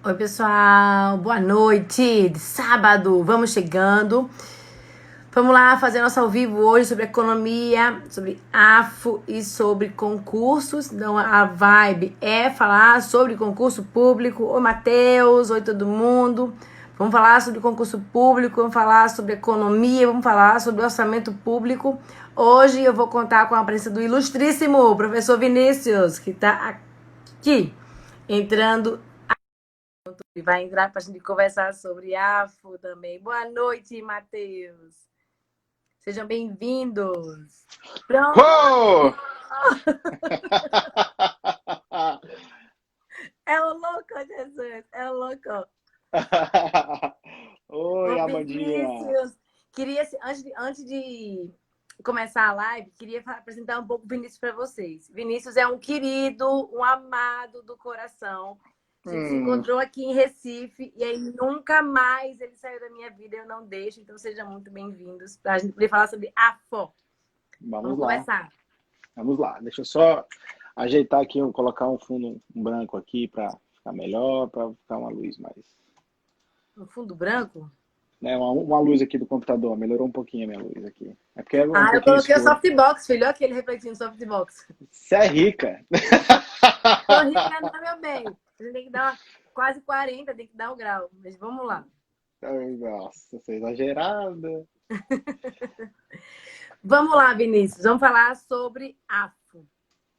Oi, pessoal, boa noite de sábado, vamos chegando. Vamos lá fazer nosso ao vivo hoje sobre economia, sobre AFO e sobre concursos. Então, a vibe é falar sobre concurso público. Oi, Matheus, oi, todo mundo. Vamos falar sobre concurso público, vamos falar sobre economia, vamos falar sobre orçamento público. Hoje eu vou contar com a presença do ilustríssimo professor Vinícius, que está aqui entrando e vai entrar para a gente conversar sobre AFO também. Boa noite, Matheus. Sejam bem-vindos. Pronto! Uou! É o louco, Jesus. É o louco. Oi, Ô, Amandinha. Vinícius. Queria, antes de começar a live, queria apresentar um pouco o Vinícius para vocês. Vinícius é um querido, um amado do coração. A gente se Hum, encontrou aqui em Recife e aí nunca mais ele saiu da minha vida, eu não deixo. Então sejam muito bem-vindos para a gente poder falar sobre AFO. vamos Vamos lá, começar. vamos lá. Deixa eu só ajeitar aqui, colocar um fundo branco aqui para ficar melhor, para ficar uma luz mais. No fundo branco? Né, uma luz aqui do computador, melhorou um pouquinho a minha luz aqui. É porque é um Ah, eu pouquinho coloquei o escuro. softbox, filho. Olha aquele refletindo softbox. Você é rica. Tô rica, não, meu bem. A gente tem que dar quase 40, tem que dar o grau. Mas vamos lá. Ai, nossa, você é exagerada. Vamos lá, Vinícius. Vamos falar sobre AFO.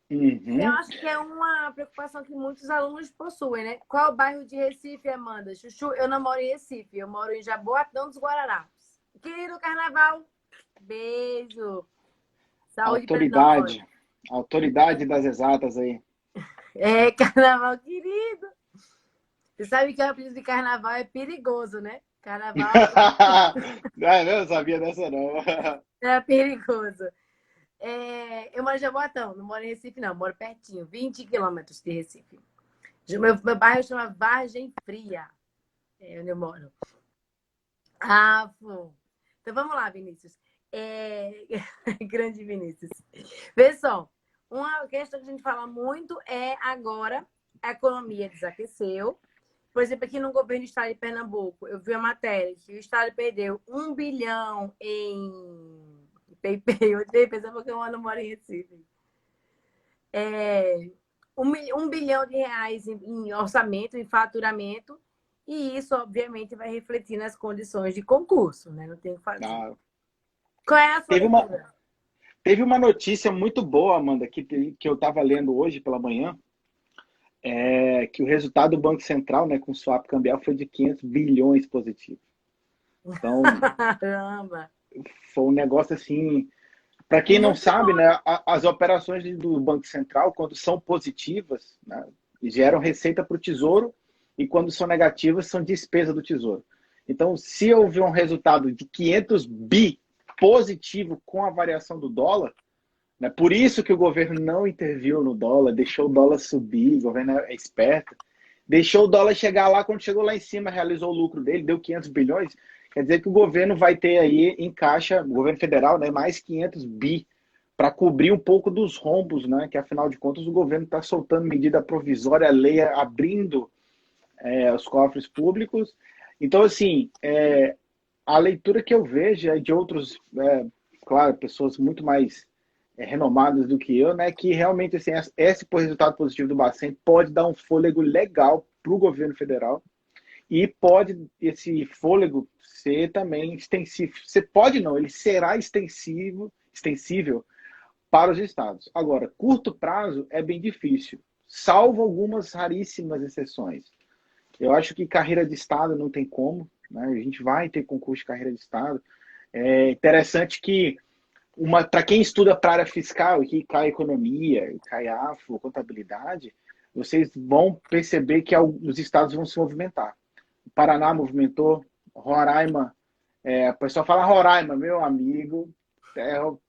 Eu Uhum. acho que é uma preocupação que muitos alunos possuem, né? Qual é o bairro de Recife, Amanda? Chuchu, eu não moro em Recife, eu moro em Jaboatão dos Guararapes. Querido Carnaval, beijo. Saúde para nós. Autoridade. Autoridade das exatas aí. É, Carnaval querido. Você sabe que o apelido de Carnaval é perigoso, né? Carnaval Ah, eu não sabia dessa, não. é perigoso. Eu moro em Jaboatão, não moro em Recife, não. Moro pertinho, 20 quilômetros de Recife. Meu bairro chama Vargem Fria, onde eu moro. Ah, pô. Então vamos lá, Vinícius. É... Grande Vinícius. Vê só, uma questão que a gente fala muito é agora a economia desaqueceu. Por exemplo, aqui no governo do estado de Pernambuco, eu vi a matéria que o estado perdeu 1 bilhão em PayPay. Eu odeio pensar porque eu não moro em Recife. É, 1 bilhão de reais em orçamento, em faturamento, e isso, obviamente, vai refletir nas condições de concurso, né? Não tem o que fazer. Ah, Qual é a sua teve uma, leitura? teve uma notícia muito boa, Amanda, que eu estava lendo hoje pela manhã, que o resultado do Banco Central, né, com o swap cambial foi de 500 bilhões positivo. Então, Caramba! foi um negócio assim. Para quem não Muito sabe, bom. né, as operações do Banco Central, quando são positivas, né, geram receita para o Tesouro, e quando são negativas, são despesa do Tesouro. Então, se houver um resultado de 500 bi positivo com a variação do dólar, né, por isso que o governo não interviu no dólar, deixou o dólar subir, o governo é esperto, deixou o dólar chegar lá, quando chegou lá em cima, realizou o lucro dele, deu 500 bilhões, quer dizer que o governo vai ter aí em caixa, o governo federal, né, mais 500 bi para cobrir um pouco dos rombos, né, que afinal de contas o governo está soltando medida provisória, lei abrindo os cofres públicos. Então, assim, a leitura que eu vejo é de outros, claro, pessoas muito mais renomadas do que eu, né, que realmente assim, esse resultado positivo do Bacen pode dar um fôlego legal para o governo federal e pode esse fôlego ser também extensivo. Você pode não, ele será extensível para os estados. Agora, curto prazo é bem difícil, salvo algumas raríssimas exceções. Eu acho que carreira de estado não tem como, né? A gente vai ter concurso de carreira de estado. É interessante que para quem estuda para a área fiscal, que cai economia, cai afro, contabilidade, vocês vão perceber que os estados vão se movimentar. O Paraná movimentou, Roraima, o pessoal fala Roraima, meu amigo,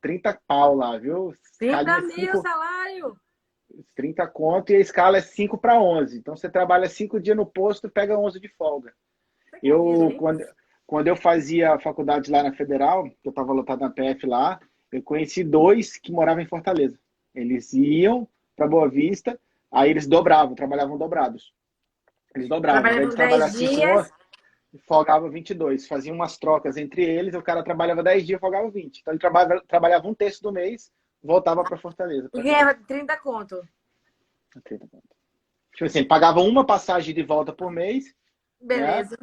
30 pau lá, viu? 30 Escalinha mil 5, salário! 30 conto e a escala é 5 para 11. Então você trabalha 5 dias no posto e pega 11 de folga. Você acredita Eu, nisso? quando eu fazia faculdade lá na Federal, que eu estava lotado na PF lá, eu conheci dois que moravam em Fortaleza. Eles iam para Boa Vista, aí eles dobravam, trabalhavam dobrados. Eles dobravam. Ao invés de Trabalhava trabalhar 10 5 dias, folgava 22. Faziam umas trocas entre eles, o cara trabalhava 10 dias, folgava 20. Então ele trabalhava um terço do mês, voltava para Fortaleza, e para casa. ganhava 30 conto. Tipo assim, ele pagava uma passagem de volta por mês, né? Beleza.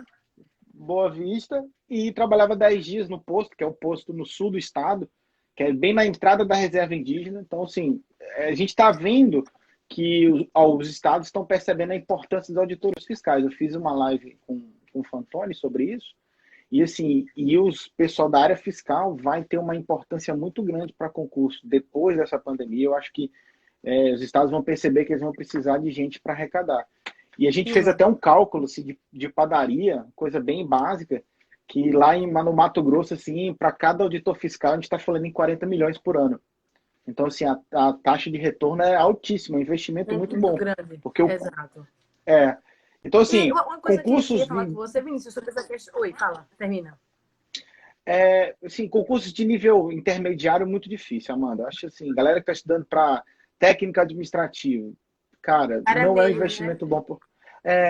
Boa Vista, e trabalhava 10 dias no posto, que é o posto no sul do estado, que é bem na entrada da reserva indígena. Então, assim, a gente está vendo que os estados estão percebendo a importância dos auditores fiscais. Eu fiz uma live com o Fantoni sobre isso, e assim, e os pessoal da área fiscal vai ter uma importância muito grande para concurso depois dessa pandemia. Eu acho que os estados vão perceber que eles vão precisar de gente para arrecadar. E a gente fez Sim. até um cálculo assim, de padaria, coisa bem básica, que lá no Mato Grosso, assim, para cada auditor fiscal, a gente está falando em 40 milhões por ano. Então, assim, a taxa de retorno é altíssima, é um investimento muito Muito bom. grande. Porque Exato. é. Então, E assim, uma coisa que eu queria concursos falar com você, Vinícius, sobre essa questão. Oi, fala, termina. assim, concursos de nível intermediário é muito difícil, Amanda. Acho assim, galera que está estudando para técnico administrativo, cara, Área não é um meio, né? investimento bom.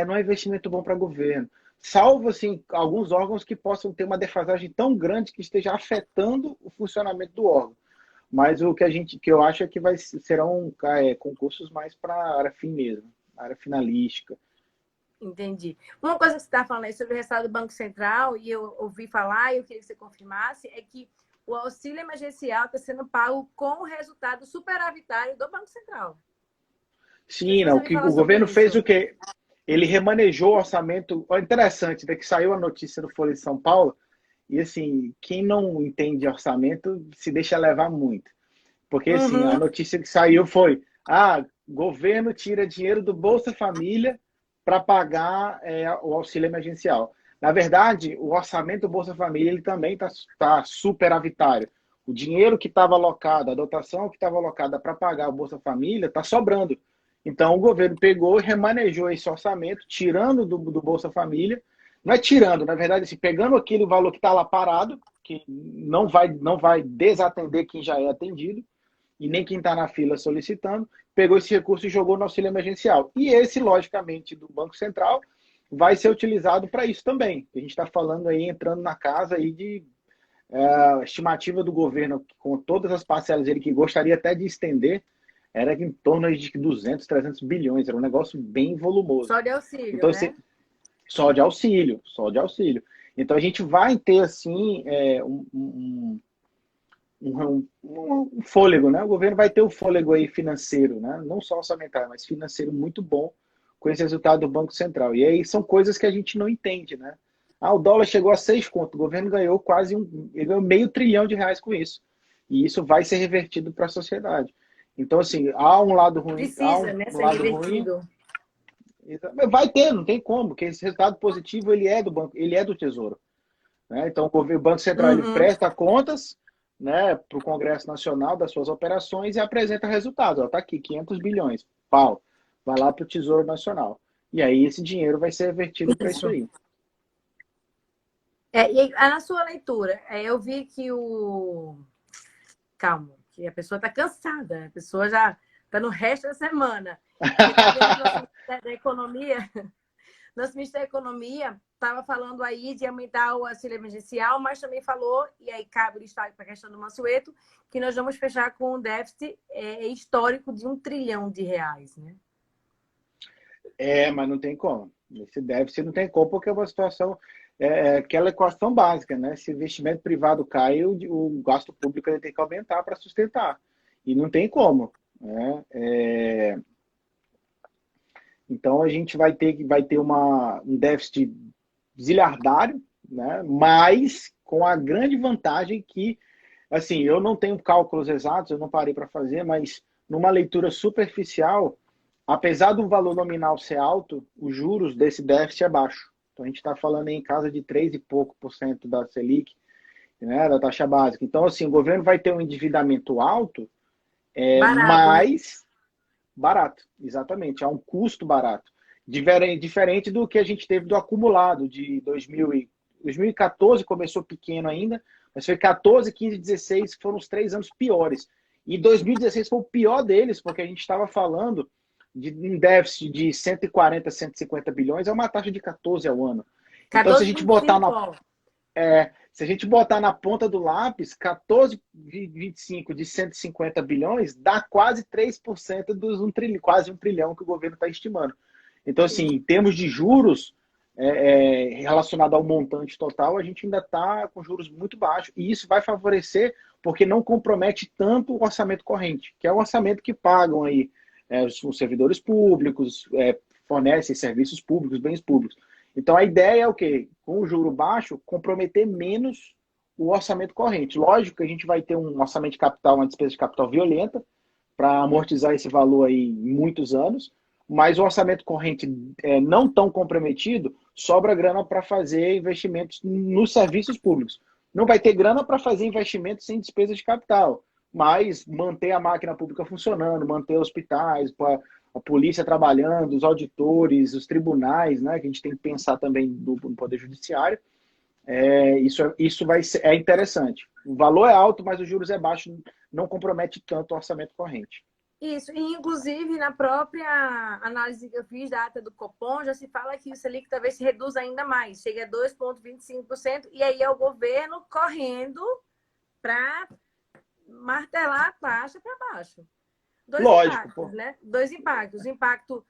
Não é investimento bom para governo. Salvo assim, alguns órgãos que possam ter uma defasagem tão grande que esteja afetando o funcionamento do órgão. Mas o que eu acho é que serão concursos mais para a área fim mesmo, área finalística. Entendi. Uma coisa que você está falando aí sobre o resultado do Banco Central, e eu ouvi falar, e eu queria que você confirmasse, é que o auxílio emergencial está sendo pago com o resultado superavitário do Banco Central. Não sei se Sim, você não, ouviu que falar o sobre governo fez isso. o quê? Ele remanejou o orçamento. Olha, interessante, que saiu a notícia do Folha de São Paulo, e assim, quem não entende orçamento se deixa levar muito. Porque assim, a Uhum. notícia que saiu foi: governo tira dinheiro do Bolsa Família para pagar o auxílio emergencial. Na verdade, o orçamento do Bolsa Família ele também tá superavitário. O dinheiro que estava alocado, a dotação que estava alocada para pagar o Bolsa Família está sobrando. Então, o governo pegou e remanejou esse orçamento, tirando do Bolsa Família. Não é tirando, na verdade, assim, pegando aquele valor que está lá parado, que não vai desatender quem já é atendido, e nem quem está na fila solicitando, pegou esse recurso e jogou no auxílio emergencial. E esse, logicamente, do Banco Central, vai ser utilizado para isso também. A gente está falando aí, entrando na casa aí de estimativa do governo, com todas as parcelas dele, que gostaria até de estender, era em torno de 200, 300 bilhões. Era um negócio bem volumoso. Só de auxílio, Então, né? só de auxílio, só de auxílio. Então, a gente vai ter, assim, um fôlego, né? O governo vai ter o fôlego aí financeiro, né? Não só orçamentário, mas financeiro muito bom com esse resultado do Banco Central. E aí são coisas que a gente não entende, né? O dólar chegou a 6 conto, o governo ganhou ele ganhou meio trilhão de reais com isso. E isso vai ser revertido para a sociedade. Então, assim, há um lado ruim, Precisa, né, um ser lado ruim, revertido. vai ter, não tem como, porque esse resultado positivo ele é do banco, ele é do Tesouro. Né? Então, o Banco Central ele Uhum. presta contas, né, para o Congresso Nacional das suas operações e apresenta resultados. Está aqui, 500 bilhões, pau, vai lá para o Tesouro Nacional. E aí esse dinheiro vai ser revertido para isso Isso. aí. Na sua leitura, eu vi que o... Calma, que a pessoa está cansada, a pessoa já está no resto da semana. Você está vendo que o nosso Ministério da Economia, nosso Ministério da Economia estava falando aí de aumentar o auxílio emergencial, mas também falou, e aí cabe o destaque para a questão do Mansueto, que nós vamos fechar com um déficit histórico de 1 trilhão de reais, né? Mas não tem como. Esse déficit não tem como, porque é uma situação, aquela equação básica, né? Se o investimento privado cai, o gasto público ele tem que aumentar para sustentar. E não tem como. Né? Então a gente vai ter um déficit zilhardário, né? Mas com a grande vantagem que, assim, eu não tenho cálculos exatos, eu não parei para fazer, mas numa leitura superficial, apesar do valor nominal ser alto, os juros desse déficit é baixo. Então a gente está falando em casa de 3 e pouco por cento da Selic, né, da taxa básica. Então, assim, o governo vai ter um endividamento alto, Barato, né? mas barato, exatamente, é um custo barato. Diferente do que a gente teve do acumulado de 2014, começou pequeno ainda, mas foi 14, 15, 16 que foram os 3 anos piores. E 2016 foi o pior deles, porque a gente estava falando de um déficit de 140, 150 bilhões, é uma taxa de 14 ao ano. Então, se a gente botar 14,25, na, ó. se a gente botar na ponta do lápis, 14,25 de 150 bilhões dá quase 3% dos quase 1 trilhão que o governo está estimando. Então, assim, em termos de juros, relacionado ao montante total, a gente ainda está com juros muito baixos. E isso vai favorecer porque não compromete tanto o orçamento corrente, que é o orçamento que pagam aí os servidores públicos, fornecem serviços públicos, bens públicos. Então, a ideia é o quê? Com o juro baixo, comprometer menos o orçamento corrente. Lógico que a gente vai ter um orçamento de capital, uma despesa de capital violenta, para amortizar esse valor aí em muitos anos, mas o orçamento corrente não tão comprometido, sobra grana para fazer investimentos nos serviços públicos. Não vai ter grana para fazer investimentos sem despesa de capital, mas manter a máquina pública funcionando, manter hospitais, a polícia trabalhando, os auditores, os tribunais, né, que a gente tem que pensar também no Poder Judiciário, isso vai ser, interessante. O valor é alto, mas os juros é baixo, não compromete tanto o orçamento corrente. Isso, e inclusive na própria análise que eu fiz da ata do Copom, já se fala que o Selic talvez se reduza ainda mais, chegue a 2,25%, e aí é o governo correndo para martelar a taxa para baixo. Lógico, Impactos, né? Dois impactos. O impacto,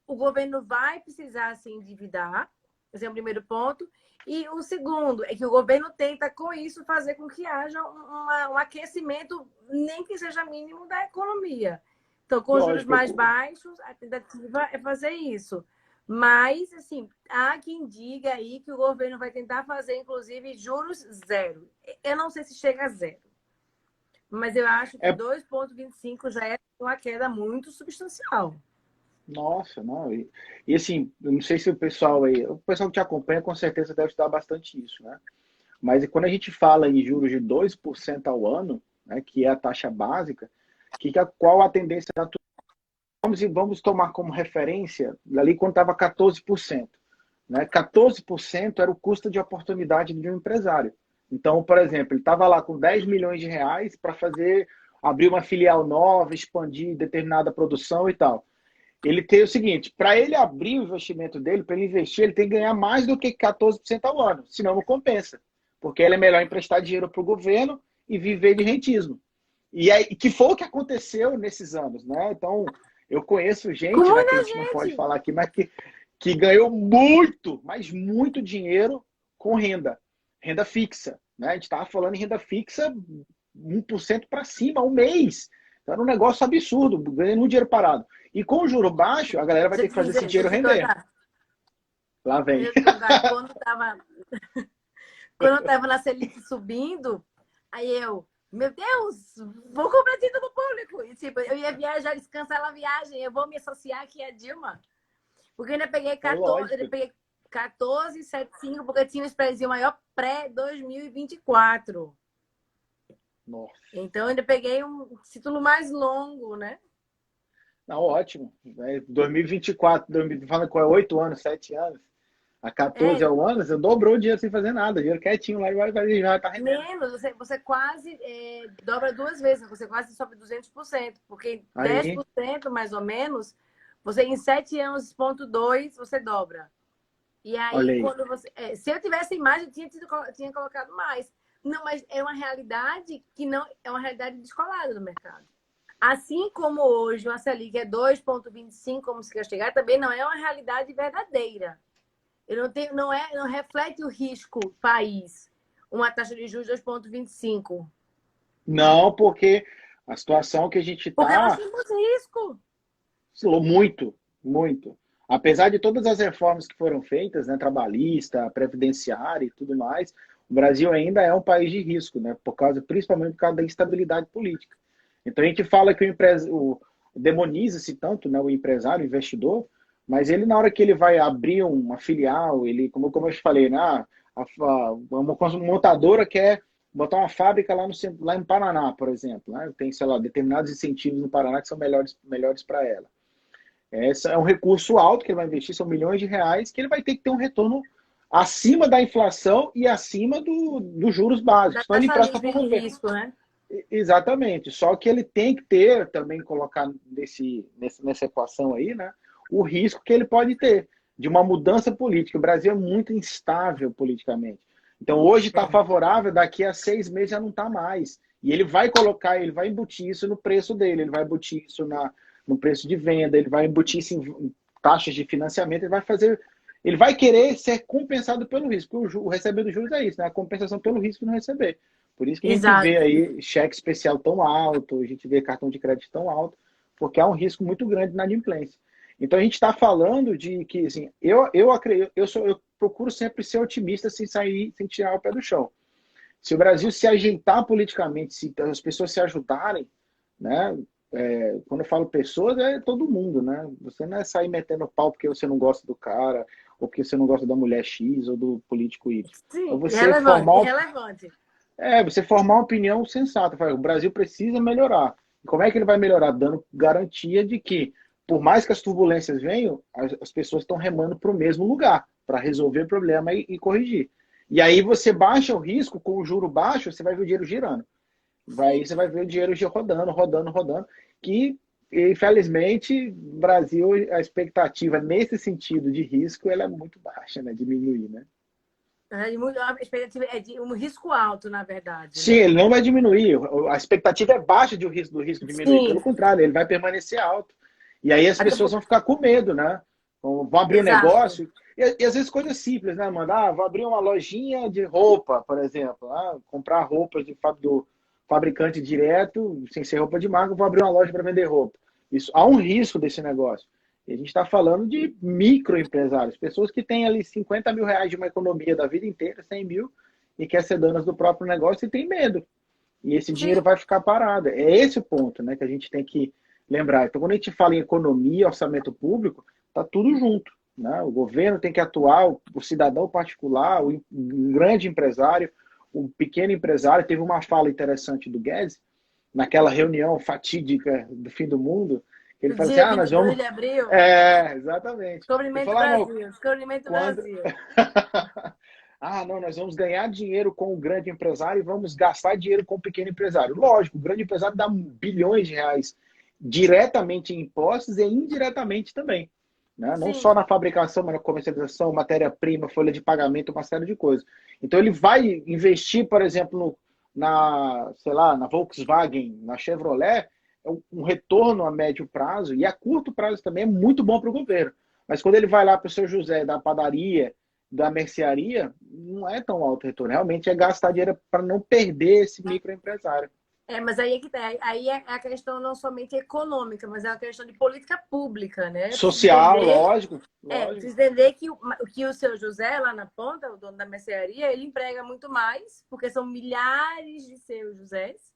o governo vai precisar se endividar, esse é o primeiro ponto. E o segundo é que o governo tenta, com isso, fazer com que haja um aquecimento, nem que seja mínimo, da economia. Então, com juros mais baixos, a tentativa é fazer isso. Mas, assim, há quem diga aí que o governo vai tentar fazer, inclusive, juros zero. Eu não sei se chega a zero. Mas eu acho que 2,25 já é uma queda muito substancial. Nossa, não. E assim, eu não sei se o pessoal que te acompanha com certeza deve estudar bastante isso, né? Mas quando a gente fala em juros de 2% ao ano, né, que é a taxa básica, qual a tendência natural? Vamos tomar como referência ali quando estava 14%. Né? 14% era o custo de oportunidade de um empresário. Então, por exemplo, ele estava lá com 10 milhões de reais para abrir uma filial nova, expandir determinada produção e tal. Ele tem o seguinte, para ele abrir o investimento dele, para ele investir, ele tem que ganhar mais do que 14% ao ano, senão não compensa. Porque ele é melhor emprestar dinheiro para o governo e viver de rentismo. E aí, que foi o que aconteceu nesses anos, né? Então, eu conheço gente, né, que a gente não pode falar aqui, mas que ganhou muito, mas muito dinheiro com renda fixa. Né? A gente estava falando em renda fixa 1% para cima, um mês. Então, era um negócio absurdo, ganhando dinheiro parado. E com o juro baixo, a galera vai ter que fazer esse dinheiro render. Lá vem. Quando eu tava na Selic subindo, aí meu Deus, vou comprar título público. E, tipo, eu ia viajar, descansar na viagem, eu vou me associar aqui a Dilma. Porque eu ainda peguei 14,75, porque tinha um spreadzinho maior pré-2024. Nossa. Então, eu ainda peguei um título mais longo, né? Não, ótimo. 2024, falando com 8 anos, 7 anos, a 14 anos, eu dobrou o dinheiro sem fazer nada. Dinheiro quietinho lá e já tá rendendo. Menos, você quase dobra 2 vezes, você quase sobe 200%, porque aí, 10% mais ou menos, você em 7 anos, 0,2, você dobra. E aí, quando você. Se eu tivesse imagem, eu tinha colocado mais. Não, mas é uma realidade que não é uma realidade descolada do mercado. Assim como hoje uma Selic é 2,25, como se quer chegar, também não é uma realidade verdadeira. Não reflete o risco país, uma taxa de juros 2,25. Não, porque a situação que a gente está. Porque nós temos risco. Muito, muito. Apesar de todas as reformas que foram feitas, né, trabalhista, previdenciária e tudo mais, o Brasil ainda é um país de risco, né, principalmente por causa da instabilidade política. Então a gente fala que demoniza-se tanto, né, o empresário, o investidor, mas ele, na hora que ele vai abrir uma filial, ele, como eu te falei, né, uma montadora quer botar uma fábrica lá em Paraná, por exemplo, né, tem, sei lá, determinados incentivos no Paraná que são melhores para ela. Esse é um recurso alto que ele vai investir, são milhões de reais, que ele vai ter que ter um retorno acima da inflação e acima dos juros básicos. Então ele empresta para o governo. Risco, né? Exatamente. Só que ele tem que ter, também colocar nessa equação aí, né, o risco que ele pode ter de uma mudança política. O Brasil é muito instável politicamente. Então, hoje está É. favorável, daqui a 6 meses já não está mais. E ele vai colocar, ele vai embutir isso no preço dele, ele vai embutir isso no preço de venda, ele vai embutir isso em taxas de financiamento, ele vai fazer. Ele vai querer ser compensado pelo risco. O receber dos juros é isso, né? A compensação pelo risco de não receber. Por isso que a gente vê Exato. aí cheque especial tão alto, a gente vê cartão de crédito tão alto, porque há um risco muito grande na inadimplência. Então a gente está falando de que, assim, eu acredito, eu procuro sempre ser otimista sem sair, sem tirar o pé do chão. Se o Brasil se ajeitar politicamente, se as pessoas se ajudarem, né? Quando eu falo pessoas, é todo mundo, né? Você não é sair metendo pau porque você não gosta do cara, ou porque você não gosta da mulher X ou do político Y. Então Sim, você irrelevante, formar irrelevante. você formar uma opinião sensata. O Brasil precisa melhorar. E como é que ele vai melhorar? Dando garantia de que, por mais que as turbulências venham, as pessoas estão remando para o mesmo lugar, para resolver o problema e corrigir. E aí você baixa o risco, com o juro baixo, você vai ver o dinheiro girando. Sim. Você vai ver o dinheiro rodando, rodando, rodando. Que, infelizmente, no Brasil, a expectativa nesse sentido de risco ela é muito baixa, né? Diminuir, né? A expectativa é de um risco alto, na verdade, Sim, né? ele não vai diminuir. A expectativa é baixa do risco diminuir. Pelo Sim, contrário, ele vai permanecer alto. E aí as até pessoas por... vão ficar com medo, né? Vão abrir um Exato. negócio. E às vezes coisas simples, né, mano? Vou abrir uma lojinha de roupa, por exemplo. Comprar roupas do fabricante direto, sem ser roupa de marca, vou abrir uma loja para vender roupa. Isso, há um risco desse negócio. E a gente está falando de microempresários, pessoas que têm ali 50 mil reais de uma economia da vida inteira, 100 mil, e quer ser donas do próprio negócio e tem medo. E esse dinheiro Sim, vai ficar parado. É esse o ponto, né, que a gente tem que lembrar. Então, quando a gente fala em economia, orçamento público, está tudo junto. Né? O governo tem que atuar, o cidadão particular, o grande empresário, o pequeno empresário. Teve uma fala interessante do Guedes, naquela reunião fatídica do fim do mundo, que ele no fala assim, dia nós 22 vamos... de abril, Exatamente. Ele descobrimento do falou, não, Brasil, descobrimento do quando... Brasil. não, nós vamos ganhar dinheiro com o grande empresário e vamos gastar dinheiro com o pequeno empresário. Lógico, o grande empresário dá bilhões de reais diretamente em impostos e indiretamente também. Né? Não só Sim, na fabricação, mas na comercialização, matéria-prima, folha de pagamento, uma série de coisas. Então ele vai investir, por exemplo, sei lá, na Volkswagen, na Chevrolet, é um retorno a médio prazo e a curto prazo também é muito bom para o governo. Mas quando ele vai lá para o seu José da padaria, da mercearia, não é tão alto o retorno. Realmente é gastar dinheiro para não perder esse microempresário. mas aí é que tá. Aí é a questão não somente econômica, mas é uma questão de política pública, né? Social, lógico, lógico. Precisa entender que o seu José, lá na ponta, o dono da mercearia, ele emprega muito mais, porque são milhares de seus Josés,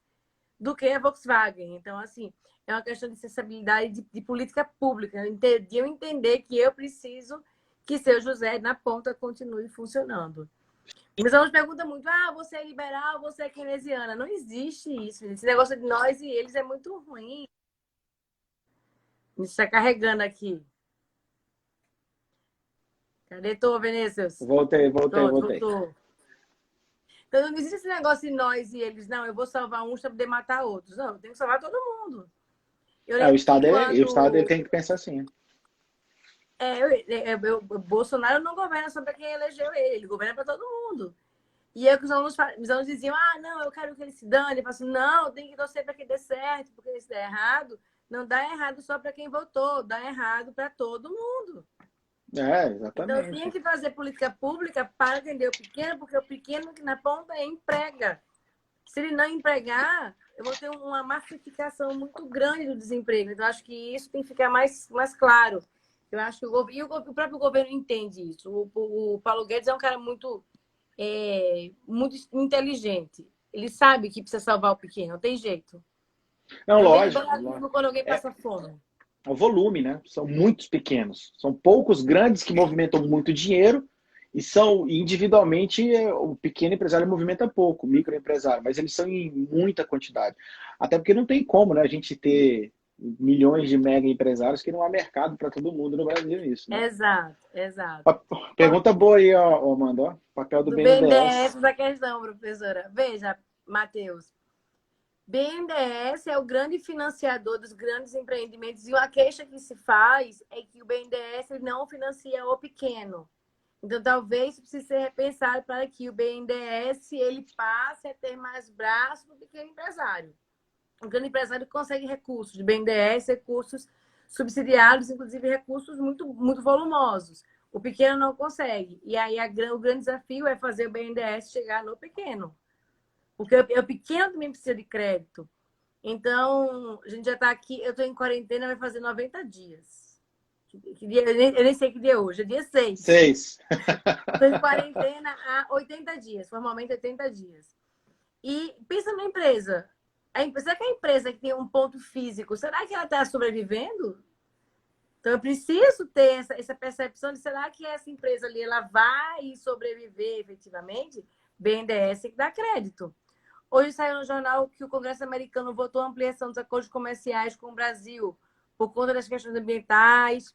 do que a Volkswagen. Então, assim, é uma questão de sensibilidade de política pública, de eu entender que eu preciso que seu José, na ponta, continue funcionando. Mas ela nos pergunta muito, você é liberal, você é keynesiana. Não existe isso. Esse negócio de nós e eles é muito ruim. A gente está carregando aqui. Cadê tu, Vinícius? Pronto, Voltei. voltou. Então não existe esse negócio de nós e eles. Não, eu vou salvar uns para poder matar outros. Não, eu tenho que salvar todo mundo. Eu O lembro que Estado, o Estado ele quando tem que pensar assim. o Bolsonaro não governa só para quem elegeu ele governa para todo mundo. E aí os alunos diziam, não, eu quero que ele se dane. Eu falo assim, não, tem que torcer para que dê certo, porque se der errado, não dá errado só para quem votou, dá errado para todo mundo. Então, eu tinha Exatamente. que fazer política pública para atender o pequeno, porque o pequeno que na ponta emprega. Se ele não empregar, eu vou ter uma massificação muito grande do desemprego. Então, acho que isso tem que ficar mais claro. Eu acho que o próprio governo entende isso. O Paulo Guedes é um cara muito inteligente. Ele sabe que precisa salvar o pequeno, não tem jeito. Não, Não tem lógico. liberalismo quando alguém É, passa fome. é o volume, né? São muitos pequenos. São poucos grandes que movimentam muito dinheiro e são individualmente o pequeno empresário movimenta pouco, o microempresário, mas eles são em muita quantidade. Até porque não tem como, né, a gente ter milhões de mega empresários que não há mercado para todo mundo no Brasil nisso, né? Exato, exato. Pergunta boa aí, ó, Amanda, ó. Papel do Do BNDES. BNDES da questão, professora. Veja, Matheus, BNDES é o grande financiador dos grandes empreendimentos e uma queixa que se faz é que o BNDES ele não financia o pequeno. Então, talvez precise ser repensado para que o BNDES ele passe a ter mais braço do pequeno empresário. O grande empresário consegue recursos de BNDES, recursos subsidiados, inclusive recursos muito, muito volumosos. O pequeno não consegue. E aí o grande desafio é fazer o BNDES chegar no pequeno. Porque o pequeno também precisa de crédito. Então, a gente já está aqui, eu estou em quarentena, vai fazer 90 dias. Eu nem sei que dia é hoje, é dia 6. 6. Estou em quarentena há 80 dias, formalmente 80 dias. E pensa na empresa. Será que a empresa que tem um ponto físico, será que ela está sobrevivendo? Então, eu preciso ter essa percepção de será que essa empresa ali ela vai sobreviver efetivamente? BNDES tem que dar crédito. Hoje saiu no jornal que o Congresso americano votou a ampliação dos acordos comerciais com o Brasil por conta das questões ambientais.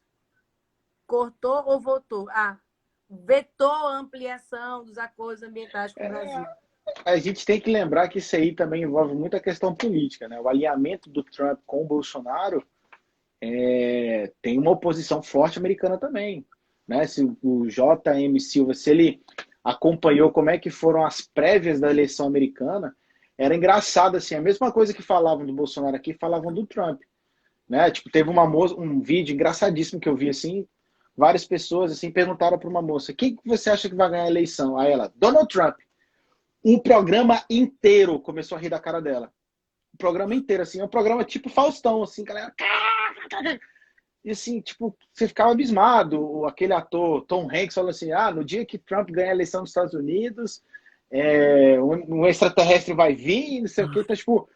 Cortou ou votou? Vetou a ampliação dos acordos ambientais com o Brasil. A gente tem que lembrar que isso aí também envolve muita questão política, né? O alinhamento do Trump com o Bolsonaro tem uma oposição forte americana também, né? Se o JM Silva, se ele acompanhou como é que foram as prévias da eleição americana, era engraçado, assim, a mesma coisa que falavam do Bolsonaro aqui, falavam do Trump, né? Tipo, teve um vídeo engraçadíssimo que eu vi, assim, várias pessoas, assim, perguntaram para uma moça, quem que você acha que vai ganhar a eleição? Aí ela, Donald Trump. O programa inteiro começou a rir da cara dela. O programa inteiro, assim, é um programa tipo Faustão, assim, galera. E assim, tipo, você ficava abismado. Aquele ator, Tom Hanks, falou assim: no dia que Trump ganhar a eleição nos Estados Unidos, um extraterrestre vai vir, não sei o quê. Então, tipo,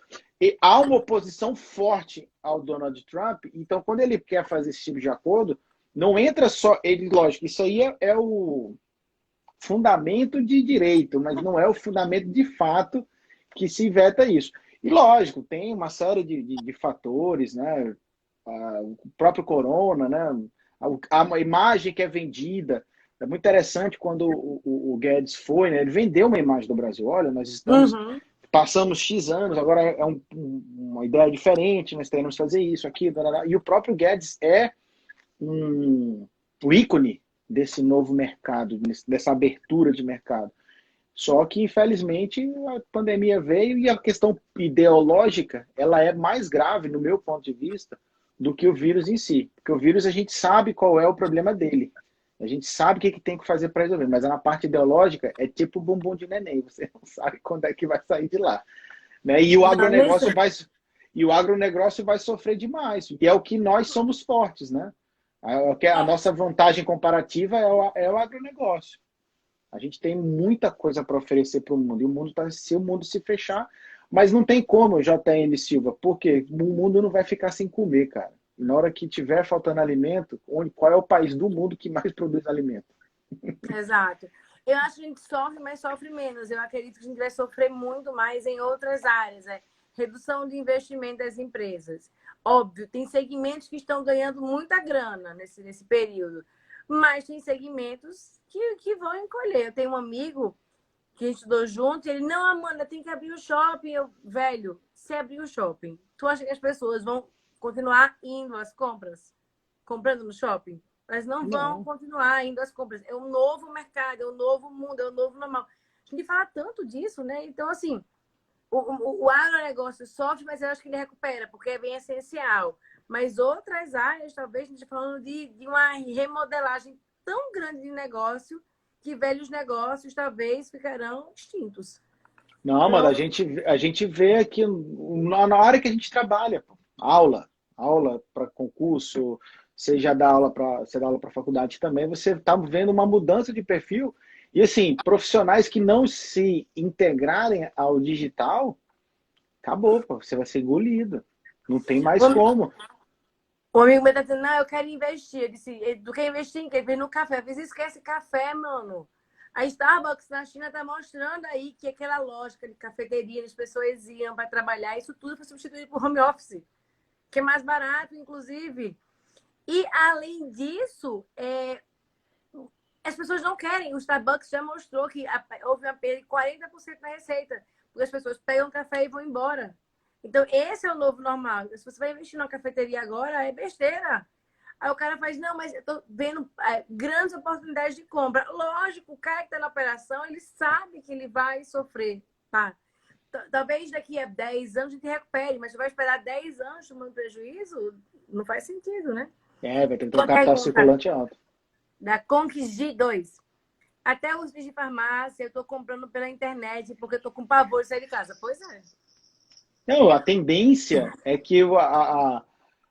há uma oposição forte ao Donald Trump. Então, quando ele quer fazer esse tipo de acordo, não entra só ele, lógico, isso aí é o fundamento de direito, mas não é o fundamento de fato que se veta isso. E lógico, tem uma série de fatores, né? O próprio corona, né? A imagem que é vendida. É muito interessante quando o Guedes foi, né? Ele vendeu uma imagem do Brasil. Olha, nós estamos passamos X anos, agora é uma ideia diferente, nós queremos fazer isso, aquilo, e o próprio Guedes é o ícone desse novo mercado, dessa abertura de mercado. Só que, infelizmente, a pandemia veio e a questão ideológica ela é mais grave, no meu ponto de vista, do que o vírus em si. Porque o vírus a gente sabe qual é o problema dele. A gente sabe o que tem que fazer para resolver, mas na parte ideológica é tipo bumbum de neném, você não sabe quando é que vai sair de lá. Né? E o agronegócio vai sofrer demais, e é o que nós somos fortes, né? A nossa vantagem comparativa é o agronegócio. A gente tem muita coisa para oferecer para o mundo. E o mundo se o mundo se fechar, mas não tem como, JN Silva, porque o mundo não vai ficar sem comer, cara. E na hora que tiver faltando alimento, qual é o país do mundo que mais produz alimento? Exato. Eu acho que a gente sofre, mas sofre menos. Eu acredito que a gente vai sofrer muito mais em outras áreas. Redução de investimento das empresas. Óbvio, tem segmentos que estão ganhando muita grana nesse período, mas tem segmentos que vão encolher. Eu tenho um amigo que a gente estudou junto e ele, não, Amanda, tem que abrir o shopping. Velho, se abrir o shopping, tu acha que as pessoas vão continuar indo às compras? Comprando no shopping? Mas não vão continuar indo às compras. É um novo mercado, é um novo mundo, é um novo normal. A gente fala tanto disso, né? Então, assim, o agronegócio sofre, mas eu acho que ele recupera, porque é bem essencial. Mas outras áreas, talvez, a gente está falando de uma remodelagem tão grande de negócio que velhos negócios talvez ficarão extintos. Não, mano, a gente vê aqui na hora que a gente trabalha, aula para concurso, seja dar aula para faculdade também, você está vendo uma mudança de perfil. E assim, profissionais que não se integrarem ao digital, acabou, pô, você vai ser engolido. Não tem mais como. O amigo meu tá dizendo, não, eu quero investir. Eu disse, tu quer investir em quê? Ele veio no café. Eu fiz, esquece café, mano. A Starbucks na China tá mostrando aí que aquela lógica de cafeteria, as pessoas iam para trabalhar, isso tudo foi substituído por home office, que é mais barato, inclusive. E, além disso, as pessoas não querem. O Starbucks já mostrou que houve uma perda de 40% na receita, porque as pessoas pegam café e vão embora. Então, esse é o novo normal. Se você vai investir numa cafeteria agora, é besteira. Aí o cara faz, não, mas eu tô vendo grandes oportunidades de compra. Lógico, o cara que está na operação, ele sabe que ele vai sofrer, tá? Talvez daqui a 10 anos a gente recupere, mas você vai esperar 10 anos tomando prejuízo? Não faz sentido, né? Vai ter que ter um Outra capital pergunta circulante alto. da Conquist G2. Até os itens de farmácia eu tô comprando pela internet porque eu tô com pavor de sair de casa. Pois é. Não, a tendência é que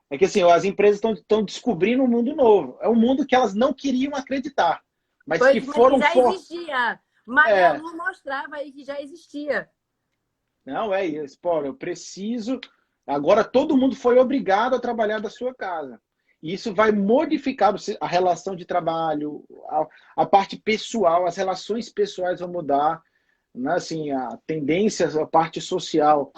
é que assim, as empresas estão descobrindo um mundo novo. É um mundo que elas não queriam acreditar, mas que Pois, mas que foram já existia. É, Magalu mostrava aí que já existia. não é isso. Pô, eu preciso. Agora todo mundo foi obrigado a trabalhar da sua casa. E isso vai modificar a relação de trabalho, a parte pessoal, as relações pessoais vão mudar, né? Assim, a tendência, a parte social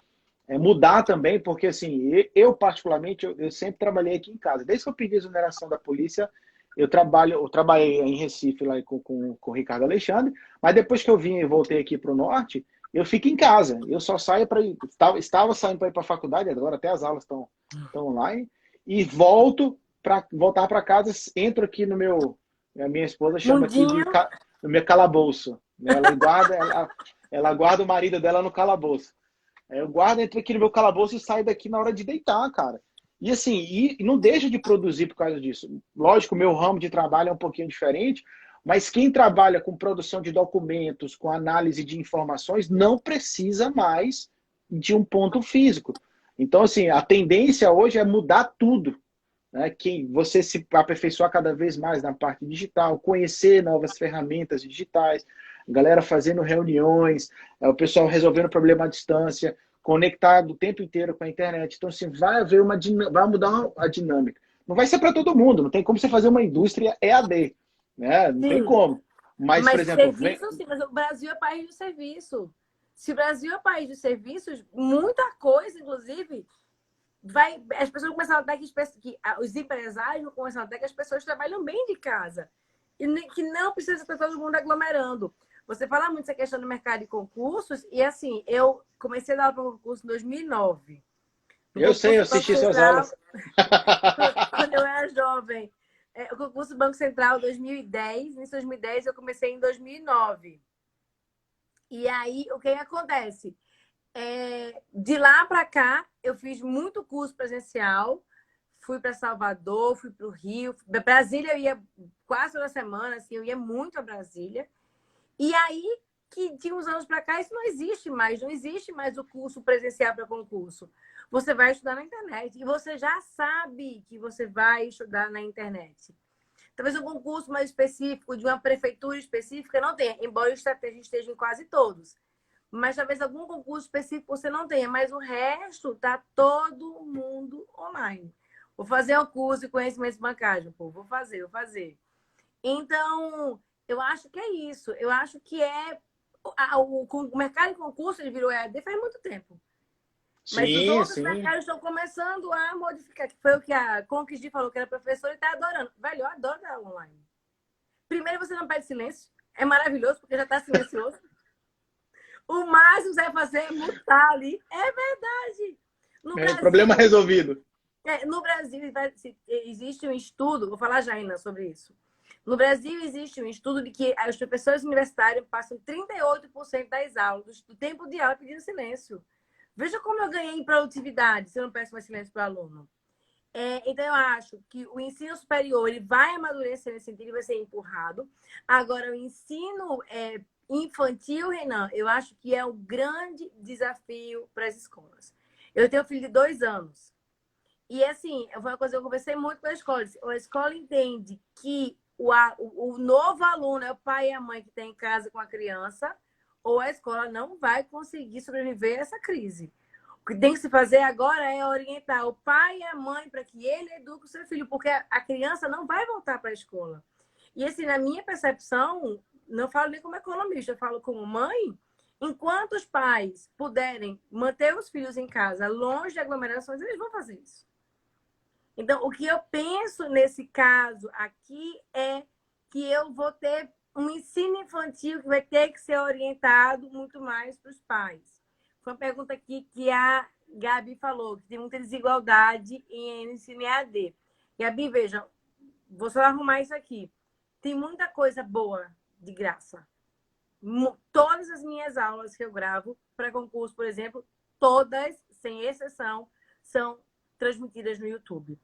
é mudar também, porque assim, eu particularmente, eu sempre trabalhei aqui em casa. Desde que eu pedi a exoneração da polícia, eu trabalhei em Recife lá com o Ricardo Alexandre, mas depois que eu vim e voltei aqui para o norte, eu fico em casa. Eu só saio para ir, estava saindo para ir para a faculdade, agora até as aulas estão online, e voltar para casa, entro aqui no meu, a minha esposa chama aqui Mundinho. no meu calabouço. Né? Ela guarda o marido dela no calabouço. Eu guardo, entro aqui no meu calabouço e saio daqui na hora de deitar, cara. E assim, e não deixa de produzir por causa disso. Lógico, o meu ramo de trabalho é um pouquinho diferente, mas quem trabalha com produção de documentos, com análise de informações, não precisa mais de um ponto físico. Então, assim, a tendência hoje é mudar tudo. Né? Que você se aperfeiçoar cada vez mais na parte digital, conhecer novas ferramentas digitais, a galera fazendo reuniões, o pessoal resolvendo problema à distância, conectado o tempo inteiro com a internet. Então, assim, vai mudar a dinâmica. Não vai ser para todo mundo, não tem como você fazer uma indústria EAD, né? Não tem Sim. como. Mas, por Mas exemplo, serviço, sim, mas o Brasil é país de serviço. Se o Brasil é país de serviços, muita coisa, inclusive, as pessoas começam a notar que os empresários vão começar a notar que as pessoas trabalham bem de casa. E que não precisa ter todo mundo aglomerando. Você fala muito essa questão do mercado de concursos, e assim, eu comecei a dar aula para concurso em 2009. No eu sei, concurso eu do Banco assisti suas Central, aulas. quando eu era jovem. O concurso do Banco Central 2010, início de 2010, eu comecei em 2009. E aí, o que acontece? De lá para cá, eu fiz muito curso presencial. Fui para Salvador, fui para o Rio. Brasília eu ia quase toda semana, assim, eu ia muito a Brasília. E aí, que de uns anos para cá, isso não existe mais. Não existe mais o curso presencial para concurso. Você vai estudar na internet. E você já sabe que você vai estudar na internet. Talvez um concurso mais específico, de uma prefeitura específica, não tenha. Embora a estratégia esteja em quase todos. Mas talvez algum concurso específico você não tenha. Mas o resto está todo mundo online. Vou fazer um curso de conhecimentos bancários. Pô, vou fazer. Então, eu acho que é isso. Eu acho que o mercado de concurso ele virou EAD faz muito tempo. Mas os Sim, outros sim. mercados estão começando a modificar. Que foi o que a Conquist falou, que era professora e está adorando. Velho, eu adoro dar online. Primeiro, você não pede silêncio. É maravilhoso, porque já está silencioso. O máximo que você vai fazer é mutar ali. É verdade. No Problema Brasil, resolvido. no Brasil existe um estudo, vou falar já ainda sobre isso. No Brasil existe um estudo de que os professores universitários passam 38% das aulas, do tempo de aula, pedindo silêncio. Veja como eu ganhei em produtividade se eu não peço mais silêncio para o aluno. Então, eu acho que o ensino superior ele vai amadurecer nesse sentido, vai ser empurrado. Agora, o ensino infantil, Renan, eu acho que é o grande desafio para as escolas. Eu tenho um filho de 2 anos. E, assim, foi uma coisa que eu conversei muito com a escola. A escola entende que o novo aluno é o pai e a mãe que está em casa com a criança, ou a escola não vai conseguir sobreviver a essa crise. O que tem que se fazer agora é orientar o pai e a mãe para que ele eduque o seu filho, porque a criança não vai voltar para a escola. E, assim, na minha percepção, não falo nem como economista, eu falo como mãe, enquanto os pais puderem manter os filhos em casa, longe de aglomerações, eles vão fazer isso. Então, o que eu penso nesse caso aqui é que eu vou ter um ensino infantil que vai ter que ser orientado muito mais para os pais. Foi uma pergunta aqui que a Gabi falou, que tem muita desigualdade em ensino EAD. Gabi, veja, vou só arrumar isso aqui. Tem muita coisa boa de graça. Todas as minhas aulas que eu gravo para concurso, por exemplo, todas, sem exceção, são transmitidas no YouTube.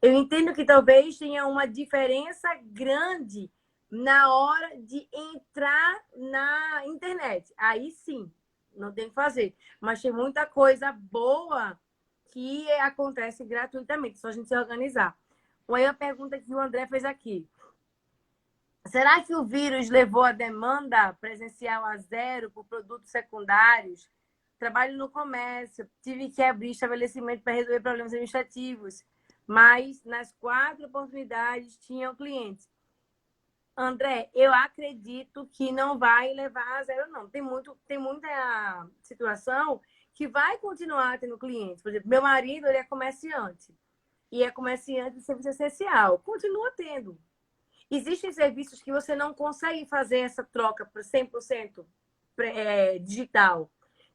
Eu entendo que talvez tenha uma diferença grande na hora de entrar na internet. Aí sim, não tem o que fazer. Mas tem muita coisa boa que acontece gratuitamente, só a gente se organizar. Aí a pergunta que o André fez aqui. Será que o vírus levou a demanda presencial a zero por produtos secundários? Trabalho no comércio, tive que abrir estabelecimento para resolver problemas administrativos, mas nas 4 oportunidades tinham clientes. André, eu acredito que não vai levar a zero, não. Tem muita situação que vai continuar tendo clientes. Por exemplo, meu marido, ele é comerciante. E é comerciante de serviço essencial. Continua tendo. Existem serviços que você não consegue fazer essa troca para 100% digital.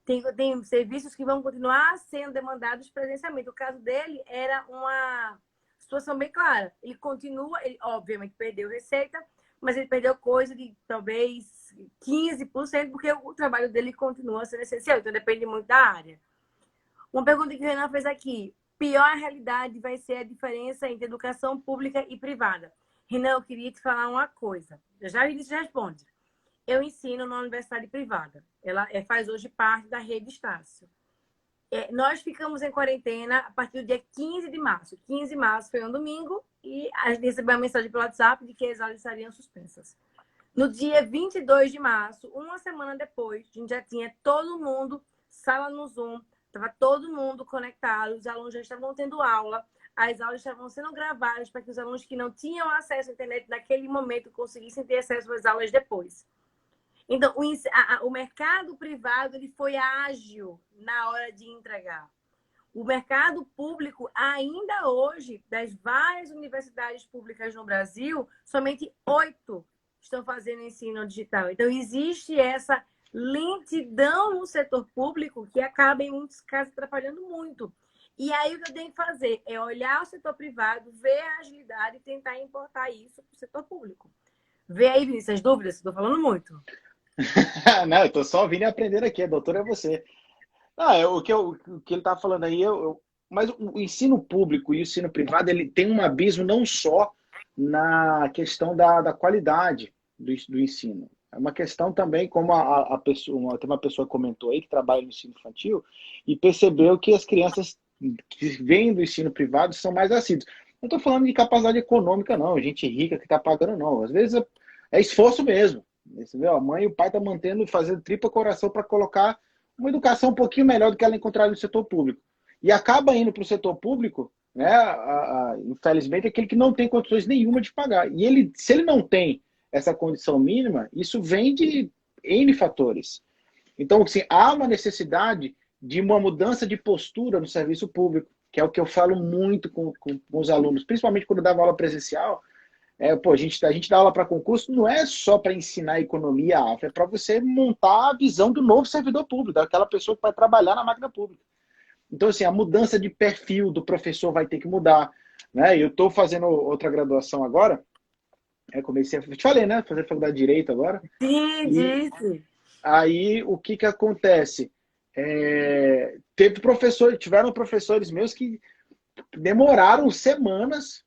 Tem serviços que vão continuar sendo demandados presencialmente. O caso dele era uma situação bem clara. Ele continua, ele obviamente perdeu receita, mas ele perdeu coisa de talvez 15%, porque o trabalho dele continua sendo essencial. Então depende muito da área. Uma pergunta que o Renan fez aqui. Pior realidade vai ser a diferença entre educação pública e privada. Renan, eu queria te falar uma coisa. Já disse, responde. Eu ensino na universidade privada. Ela faz hoje parte da rede Estácio. Nós ficamos em quarentena a partir do dia 15 de março. 15 de março foi um domingo e a gente recebeu uma mensagem pelo WhatsApp de que as aulas estariam suspensas. No dia 22 de março, uma semana depois, a gente já tinha todo mundo, sala no Zoom, estava todo mundo conectado, os alunos já estavam tendo aula. As aulas estavam sendo gravadas para que os alunos que não tinham acesso à internet naquele momento conseguissem ter acesso às aulas depois. Então, o mercado privado ele foi ágil na hora de entregar. O mercado público, ainda hoje, das várias universidades públicas no Brasil, somente 8 estão fazendo ensino digital. Então, existe essa lentidão no setor público que acaba, em muitos casos, atrapalhando muito. E aí o que eu tenho que fazer é olhar o setor privado, ver a agilidade e tentar importar isso para o setor público. Vê aí, Vinícius, as dúvidas? Estou falando muito. Não, eu estou só ouvindo e aprendendo aqui, doutor é você. O que ele está falando aí, mas o ensino público e o ensino privado ele tem um abismo não só na questão da qualidade do ensino. É uma questão também, como tem uma pessoa que comentou aí, que trabalha no ensino infantil, e percebeu que as crianças que vêm do ensino privado são mais assíduos. Não estou falando de capacidade econômica, não, gente rica que está pagando, não. Às vezes é esforço mesmo. Entendeu? A mãe e o pai estão fazendo tripa coração para colocar uma educação um pouquinho melhor do que ela encontraria no setor público. E acaba indo para o setor público, né? Infelizmente, aquele que não tem condições nenhuma de pagar. E se ele não tem essa condição mínima, isso vem de N fatores. Então, assim, há uma necessidade de uma mudança de postura no serviço público, que é o que eu falo muito com os alunos, principalmente quando eu dava aula presencial. A gente dá aula para concurso, não é só para ensinar economia, é para você montar a visão do novo servidor público, daquela pessoa que vai trabalhar na máquina pública. Então, assim, a mudança de perfil do professor vai ter que mudar. Né? Eu estou fazendo outra graduação agora, comecei a... Te falei, né? Fazer faculdade de Direito agora. Sim, disse. Aí, o que acontece? Tiveram professores meus que demoraram semanas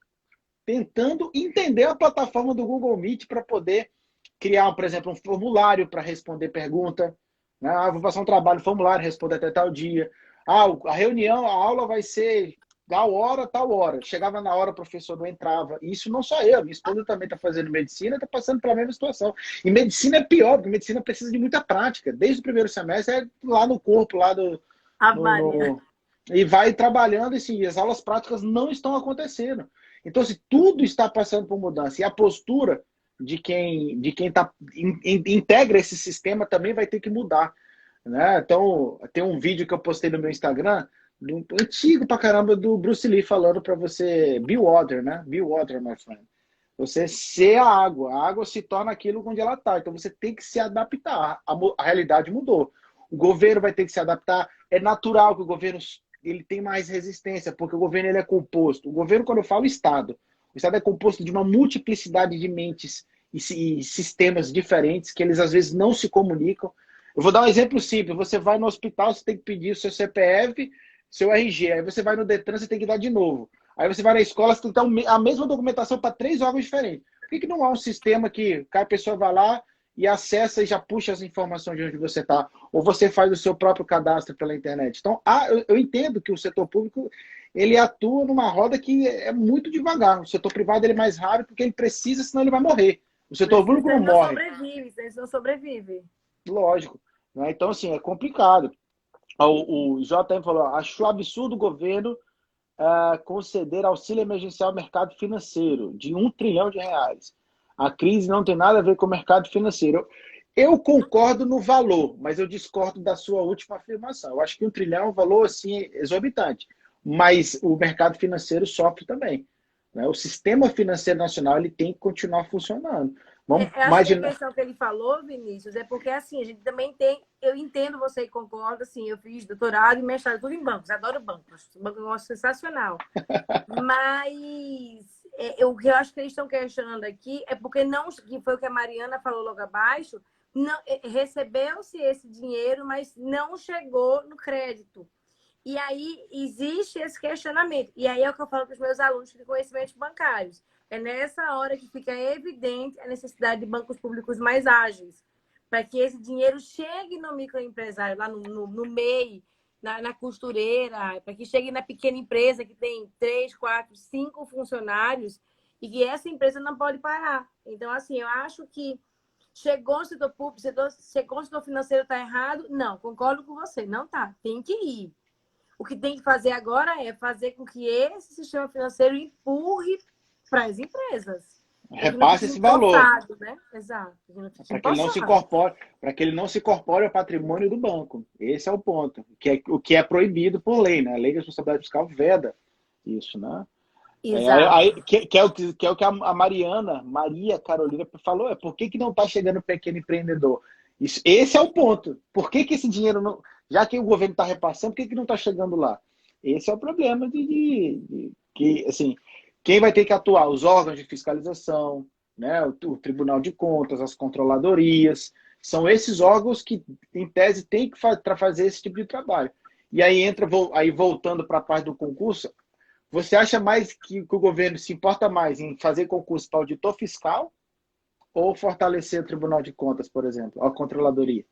tentando entender a plataforma do Google Meet para poder criar, por exemplo, um formulário para responder pergunta. Né? Vou passar um trabalho, formulário, responder até tal dia. A reunião, a aula vai ser tal hora. Chegava na hora, o professor não entrava. E isso não só eu, minha esposa também está fazendo medicina, está passando pela mesma situação. E medicina é pior, porque medicina precisa de muita prática. Desde o primeiro semestre, lá no corpo, lá e vai trabalhando, assim, e as aulas práticas não estão acontecendo. Então, assim, tudo está passando por mudança. E a postura de quem integra esse sistema também vai ter que mudar. Né? Então, tem um vídeo que eu postei no meu Instagram, antigo pra caramba, do Bruce Lee falando para você, be water, né? Be water, my friend. Você ser a água se torna aquilo onde ela está. Então, você tem que se adaptar. A realidade mudou. o governo vai ter que se adaptar. É natural que o governo ele tem mais resistência, porque o governo ele é composto. O governo, quando eu falo Estado, o Estado é composto de uma multiplicidade de mentes e sistemas diferentes que eles às vezes não se comunicam. Eu vou dar um exemplo simples. Você vai no hospital, você tem que pedir o seu CPF, seu RG. Aí você vai no Detran, você tem que dar de novo. Aí você vai na escola, você tem que dar a mesma documentação para 3 órgãos diferentes. Por que não há um sistema que a pessoa vai lá e acessa e já puxa as informações de onde você está? Ou você faz o seu próprio cadastro pela internet? Então, eu entendo que o setor público ele atua numa roda que é muito devagar. O setor privado ele é mais rápido porque ele precisa, senão ele vai morrer. O setor público não morre. Eles não sobrevivem. Lógico. Né? Então, assim, é complicado. O JM falou, achou absurdo o governo conceder auxílio emergencial ao mercado financeiro de R$ 1 trilhão. A crise não tem nada a ver com o mercado financeiro. Eu concordo no valor, mas eu discordo da sua última afirmação. Eu acho que 1 trilhão é um valor assim, exorbitante, mas o mercado financeiro sofre também. Né? O sistema financeiro nacional ele tem que continuar funcionando. Vamos Eu acho que a imaginar. questão que ele falou, Vinícius, é porque assim, a gente também tem. Eu entendo você e concordo, assim, eu fiz doutorado e mestrado tudo em bancos, adoro bancos. Banco eu gosto sensacional. Mas o que eu acho que eles estão questionando aqui é porque não, que foi o que a Mariana falou logo abaixo, não recebeu-se esse dinheiro, mas não chegou no crédito. E aí existe esse questionamento. E aí é o que eu falo para os meus alunos de conhecimentos bancários. É nessa hora que fica evidente a necessidade de bancos públicos mais ágeis, para que esse dinheiro chegue no microempresário, lá no MEI, na costureira, para que chegue na pequena empresa que tem 3, 4, 5 funcionários e que essa empresa não pode parar. Então, assim, eu acho que chegou no setor público, chegou no setor financeiro, está errado? Não, concordo com você, não tá, tem que ir. O que tem que fazer agora é fazer com que esse sistema financeiro empurre para as empresas. Repasse esse valor. Né? Exato. Para que ele não se incorpore, para que ele não se incorpore ao patrimônio do banco. Esse é o ponto. O que é proibido por lei, né? A lei de responsabilidade fiscal veda isso, né? Exato. Que é o que a Maria Carolina falou, por que não está chegando o pequeno empreendedor? Esse é o ponto. Por que esse dinheiro não. Já que o governo está repassando, por que não está chegando lá? Esse é o problema que, assim, quem vai ter que atuar? Os órgãos de fiscalização, né? O Tribunal de Contas, as controladorias. São esses órgãos que, em tese, têm que fazer esse tipo de trabalho. E aí voltando para a parte do concurso, você acha mais que o governo se importa mais em fazer concurso para auditor fiscal ou fortalecer o Tribunal de Contas, por exemplo, a controladoria?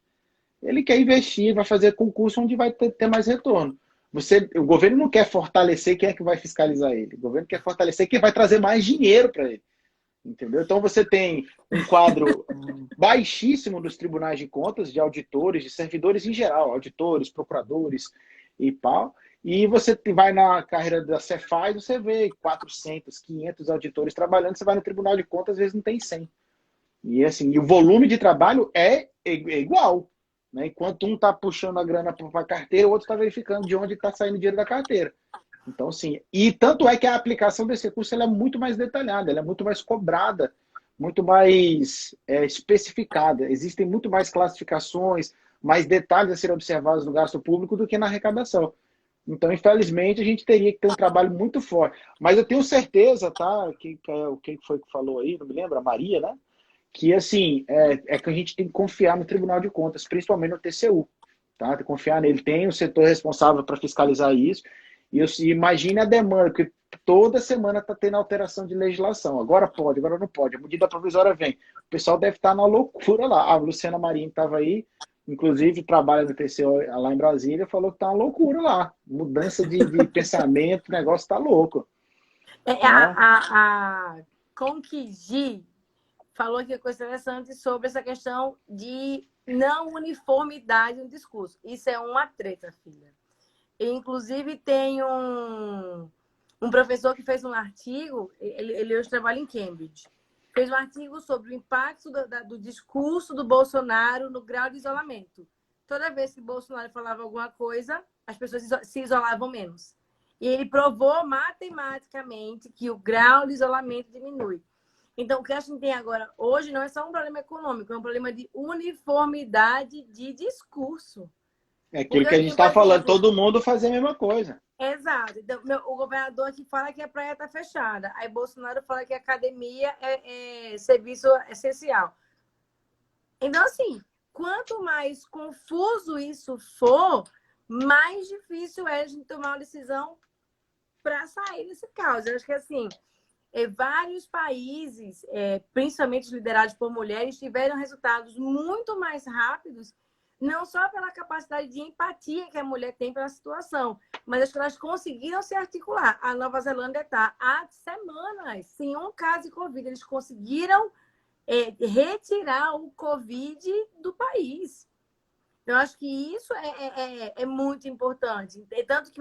Ele quer investir, vai fazer concurso onde vai ter mais retorno. O governo não quer fortalecer quem é que vai fiscalizar ele. O governo quer fortalecer quem vai trazer mais dinheiro para ele. Entendeu? Então você tem um quadro baixíssimo dos tribunais de contas, de auditores, de servidores em geral, auditores, procuradores e tal. E você vai na carreira da Cefaz, você vê 400, 500 auditores trabalhando, você vai no Tribunal de Contas, às vezes não tem 100. E assim, o volume de trabalho é igual. Né? Enquanto um está puxando a grana para a carteira, o outro está verificando de onde está saindo o dinheiro da carteira. Então, sim. E tanto é que a aplicação desse recurso ela é muito mais detalhada, ela é muito mais cobrada, muito mais especificada. Existem muito mais classificações, mais detalhes a serem observados no gasto público do que na arrecadação. Então, infelizmente, a gente teria que ter um trabalho muito forte. Mas eu tenho certeza, tá? Quem foi que falou aí? Não me lembro, a Maria, né? Que, assim, que a gente tem que confiar no Tribunal de Contas, principalmente no TCU. Tá? Tem que confiar nele. Tem o setor responsável para fiscalizar isso. E imagine a demanda, porque toda semana está tendo alteração de legislação. Agora pode, agora não pode. A medida provisória vem. O pessoal deve estar na loucura lá. A Luciana Marinho estava aí, inclusive trabalha no TCU lá em Brasília, falou que está uma loucura lá. Mudança de pensamento, o negócio está louco. A Conquigi falou aqui uma coisa interessante sobre essa questão de não uniformidade no discurso. Isso é uma treta, filha. Inclusive, tem um professor que fez um artigo, ele hoje trabalha em Cambridge, fez um artigo sobre o impacto do discurso do Bolsonaro no grau de isolamento. Toda vez que Bolsonaro falava alguma coisa, as pessoas se isolavam menos. E ele provou matematicamente que o grau de isolamento diminui. Então, o que a gente tem agora, hoje, não é só um problema econômico, é um problema de uniformidade de discurso. É aquilo Porque que a assim, gente por está falando, exemplo, todo mundo fazer a mesma coisa. exato. Então, o governador aqui fala que a praia está fechada. Aí Bolsonaro fala que a academia é serviço essencial. Então, assim, quanto mais confuso isso for, mais difícil é a gente tomar uma decisão para sair desse caos. Eu acho que, assim, vários países, principalmente liderados por mulheres, tiveram resultados muito mais rápidos, não só pela capacidade de empatia que a mulher tem pela situação, mas acho que elas conseguiram se articular. A Nova Zelândia está há semanas sem um caso de Covid. Eles conseguiram retirar o Covid do país. Eu acho que isso é muito importante. Tanto que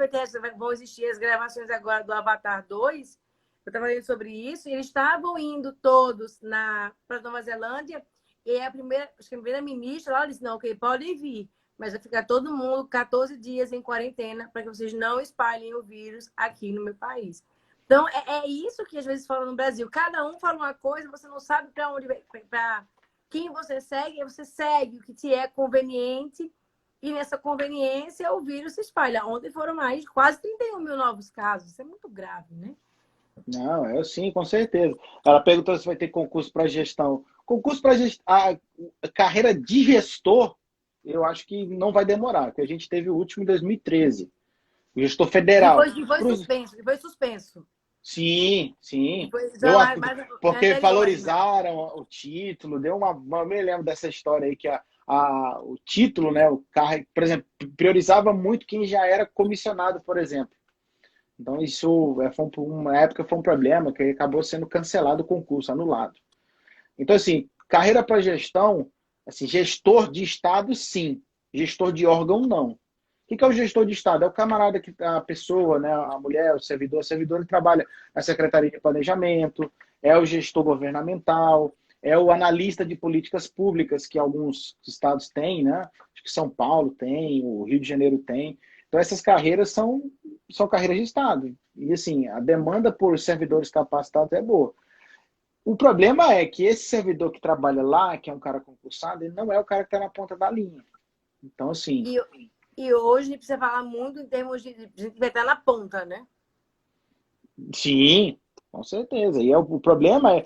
vão existir as gravações agora do Avatar 2. Eu estava lendo sobre isso, e eles estavam indo todos para Nova Zelândia, e acho que a primeira-ministra ela disse, não, ok, podem vir, mas vai ficar todo mundo 14 dias em quarentena para que vocês não espalhem o vírus aqui no meu país. Então, é isso que às vezes falam no Brasil. Cada um fala uma coisa, você não sabe para onde, para quem você segue o que te é conveniente, e nessa conveniência o vírus se espalha. Ontem foram mais de quase 31 mil novos casos. Isso é muito grave, né? Não, eu sim, com certeza. Ela perguntou se vai ter concurso para gestão. Concurso para a carreira de gestor, eu acho que não vai demorar, porque a gente teve o último em 2013, o gestor federal. E foi suspenso. Sim, E sim. foi Deu uma... Porque anterior ainda. valorizaram o título, deu uma. Eu me lembro dessa história aí que o título, né? O carro, por exemplo, priorizava muito quem já era comissionado, por exemplo. Então, isso uma época foi um problema que acabou sendo cancelado o concurso, anulado. Então, assim, carreira para gestão, assim, gestor de Estado, sim. Gestor de órgão, não. O que é o gestor de Estado? É o camarada que a pessoa, né, a mulher, o servidor, a servidora, ele trabalha na Secretaria de Planejamento, é o gestor governamental, é o analista de políticas públicas, que alguns estados têm, né? Acho que São Paulo tem, o Rio de Janeiro tem. Então, essas carreiras são carreiras de Estado. E, assim, a demanda por servidores capacitados é boa. O problema é que esse servidor que trabalha lá, que é um cara concursado, ele não é o cara que está na ponta da linha. Então, assim, E, e hoje precisa falar muito em termos de gente vai estar na ponta, né? sim, com certeza. E o problema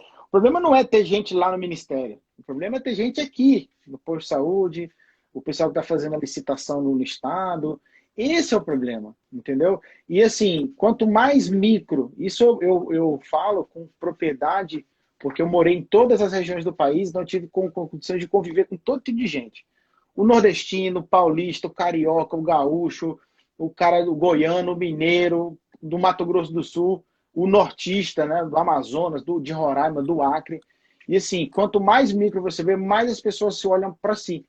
não é ter gente lá no ministério. O problema é ter gente aqui, no posto de saúde, o pessoal que está fazendo a licitação no estado. Esse é o problema, entendeu? E assim, quanto mais micro, isso eu falo com propriedade, porque eu morei em todas as regiões do país, então eu tive condições de conviver com todo tipo de gente. O nordestino, o paulista, o carioca, o gaúcho, o cara do goiano, o mineiro, do Mato Grosso do Sul, o nortista, né, do Amazonas, de Roraima, do Acre. E assim, quanto mais micro você vê, mais as pessoas se olham para si.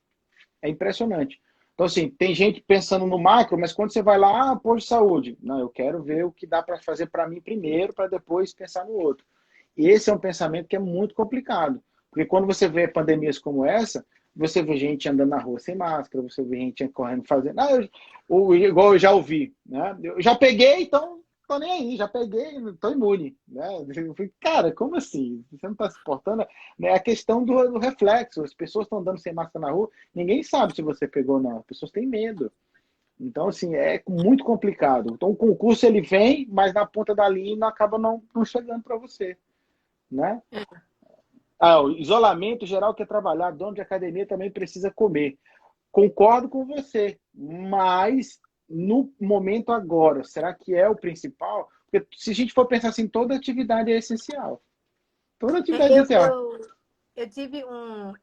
É impressionante. Então, assim, tem gente pensando no macro, mas quando você vai lá, posto de saúde. Não, eu quero ver o que dá para fazer para mim primeiro, para depois pensar no outro. E esse é um pensamento que é muito complicado. Porque quando você vê pandemias como essa, você vê gente andando na rua sem máscara, você vê gente correndo fazendo. Igual eu já ouvi, né? Eu já peguei, então tô nem aí, já peguei, tô imune. Né? Eu falei, cara, como assim? Você não está se portando? É a questão do reflexo. As pessoas estão andando sem máscara na rua, ninguém sabe se você pegou ou não. As pessoas têm medo. Então, assim, é muito complicado. Então, o concurso ele vem, mas na ponta da linha acaba não chegando para você, né? O isolamento geral quer trabalhar, dono de academia também precisa comer. Concordo com você, mas no momento agora, será que é o principal? Porque se a gente for pensar assim, toda atividade é essencial. Toda atividade é Eu, essencial. eu, eu tive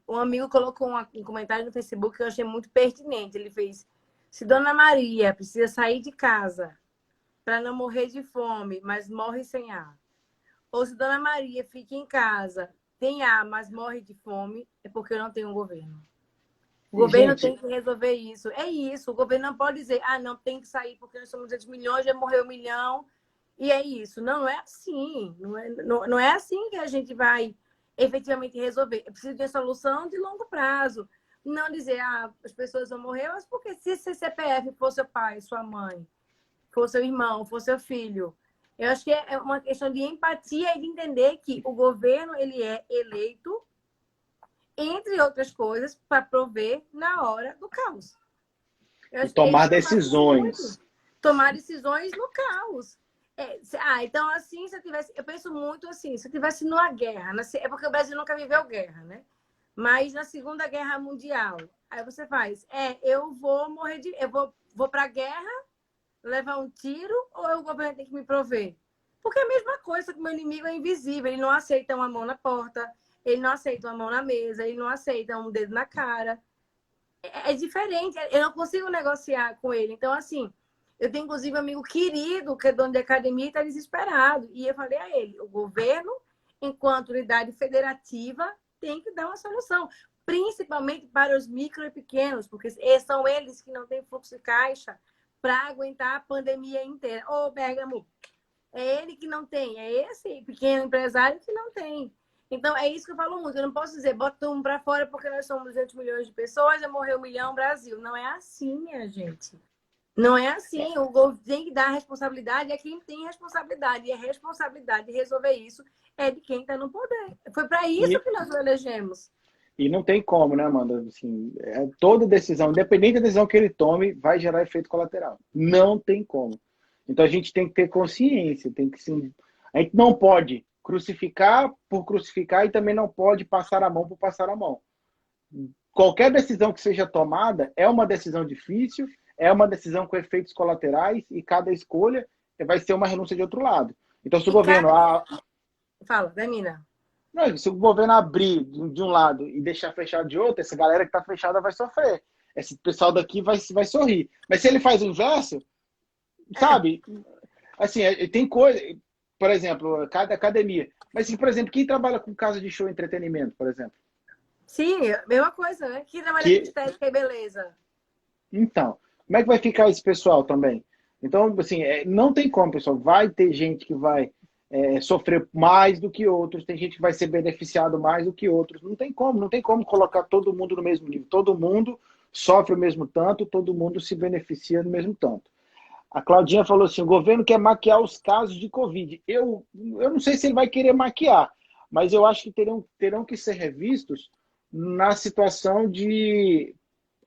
um amigo colocou um comentário no Facebook que eu achei muito pertinente. Ele fez: se Dona Maria precisa sair de casa para não morrer de fome, mas morre sem ar, ou se Dona Maria fica em casa, tem ar, mas morre de fome, é porque eu não tenho um governo. O E, governo gente, tem que resolver isso. É isso. O governo não pode dizer, não, tem que sair porque nós somos 200 milhões, já morreu 1 milhão. E é isso. Não, não é assim. Não é assim que a gente vai efetivamente resolver. É preciso de uma solução de longo prazo. Não dizer, as pessoas vão morrer, mas porque se seu CPF for seu pai, sua mãe, for seu irmão, for seu filho. Eu acho que é uma questão de empatia e de entender que o governo ele é eleito, entre outras coisas, para prover na hora do caos. E É tomar isso que eu faço decisões. muito. Tomar decisões no caos. Então assim, se eu tivesse, eu penso muito assim, se eu tivesse numa guerra, é porque o Brasil nunca viveu guerra, né? Mas na Segunda Guerra Mundial, aí você faz, eu vou morrer vou para a guerra, levar um tiro, ou o governo tem que me prover? Porque é a mesma coisa, só que o meu inimigo é invisível, ele não aceita uma mão na porta, ele não aceita uma mão na mesa, ele não aceita um dedo na cara. É diferente, eu não consigo negociar com ele. Então, assim, eu tenho inclusive um amigo querido, que é dono de academia, e está desesperado. E eu falei a ele: o governo, enquanto unidade federativa, tem que dar uma solução, principalmente para os micro e pequenos, porque são eles que não têm fluxo de caixa para aguentar a pandemia inteira. Ô, Bergamo, é ele que não tem, é esse pequeno empresário que não tem. Então, é isso que eu falo muito. Eu não posso dizer, bota um para fora porque nós somos 200 milhões de pessoas, já morreu 1 milhão no Brasil. Não é assim, minha gente. Não é assim. O governo tem que dar responsabilidade a quem tem responsabilidade. E a responsabilidade de resolver isso é de quem está no poder. Foi para isso E, que nós o elegemos. e não tem como, né, Amanda? Assim, toda decisão, independente da decisão que ele tome, vai gerar efeito colateral. Não tem como. Então a gente tem que ter consciência, tem que sim. A gente não pode crucificar por crucificar e também não pode passar a mão por passar a mão. Qualquer decisão que seja tomada é uma decisão difícil, é uma decisão com efeitos colaterais e cada escolha vai ser uma renúncia de outro lado. Então, se o E governo, cada... Fala, termina. não, se o governo abrir de um lado e deixar fechado de outro, essa galera que está fechada vai sofrer. Esse pessoal daqui vai sorrir. Mas se ele faz o inverso, sabe? Assim, tem coisa, por exemplo, cada academia. Mas, assim, por exemplo, quem trabalha com casa de show e entretenimento, por exemplo? Sim, mesma coisa, né? Que trabalha com Que, estética e beleza. então, como é que vai ficar esse pessoal também? Então, assim, não tem como, pessoal. Vai ter gente que vai sofrer mais do que outros, tem gente que vai ser beneficiado mais do que outros. Não tem como colocar todo mundo no mesmo nível. Todo mundo sofre o mesmo tanto, todo mundo se beneficia no mesmo tanto. A Claudinha falou assim: o governo quer maquiar os casos de Covid. Eu não sei se ele vai querer maquiar, mas eu acho que terão que ser revistos na situação de,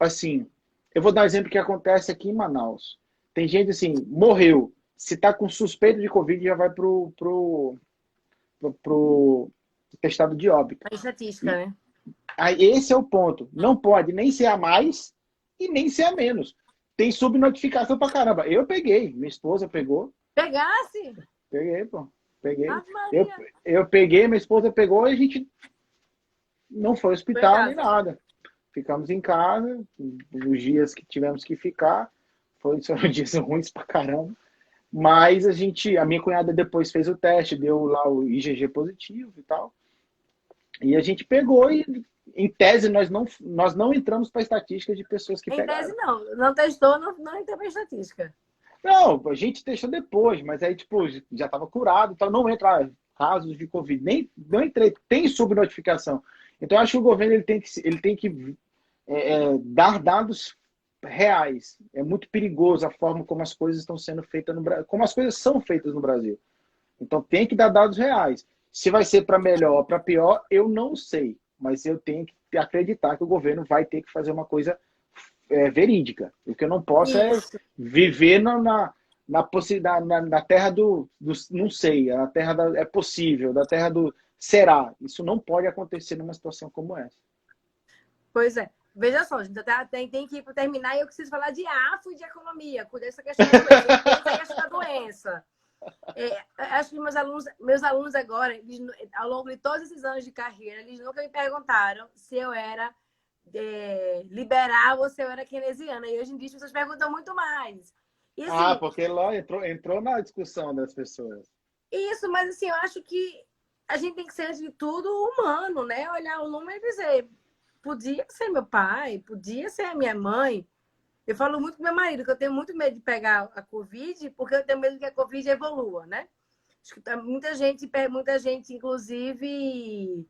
assim, eu vou dar um exemplo que acontece aqui em Manaus. Tem gente assim, morreu. Se está com suspeito de Covid, já vai pro testado de óbito. A estatística, E né? aí, esse é o ponto. Não pode nem ser a mais e nem ser a menos. Tem subnotificação pra caramba. Eu peguei, minha esposa pegou. Pegasse? Peguei, pô. Peguei. Ave Eu, Maria. eu peguei, minha esposa pegou e a gente não foi ao Tô em hospital nem casa. nada. Ficamos em casa, os dias que tivemos que ficar. Foram dias ruins pra caramba. Mas a minha cunhada depois fez o teste, deu lá o IgG positivo e tal. E a gente pegou e, em tese, nós não entramos para a estatística de pessoas que Em tese, pegaram. não. Não testou, não entrou pra estatística. Não, a gente testou depois, mas aí, tipo, já estava curado, então não entra casos de Covid. Nem, não entrei, tem subnotificação. Então, eu acho que o governo ele tem que dar dados reais. É muito perigoso a forma como as coisas estão sendo feitas no Brasil, como as coisas são feitas no Brasil. Então, tem que dar dados reais. Se vai ser para melhor ou para pior, eu não sei. Mas eu tenho que acreditar que o governo vai ter que fazer uma coisa verídica. O que eu não posso é Isso. viver na terra do não sei, na terra é possível, da terra do será. Isso não pode acontecer numa situação como essa. Pois é. Veja só, gente, tem que ir para terminar e eu preciso falar de AFO e de economia, cuidar dessa questão da doença. Essa questão da doença. Acho que meus alunos agora, ao longo de todos esses anos de carreira, eles nunca me perguntaram se eu era liberal ou se eu era keynesiana. E hoje em dia as pessoas perguntam muito mais. E assim, Porque lá entrou na discussão das pessoas. isso, mas assim, eu acho que a gente tem que ser, antes de tudo, humano, né? Olhar o número e dizer, podia ser meu pai, podia ser a minha mãe. Eu falo muito com meu marido que eu tenho muito medo de pegar a Covid, porque eu tenho medo que a Covid evolua, né? Acho que muita gente, inclusive,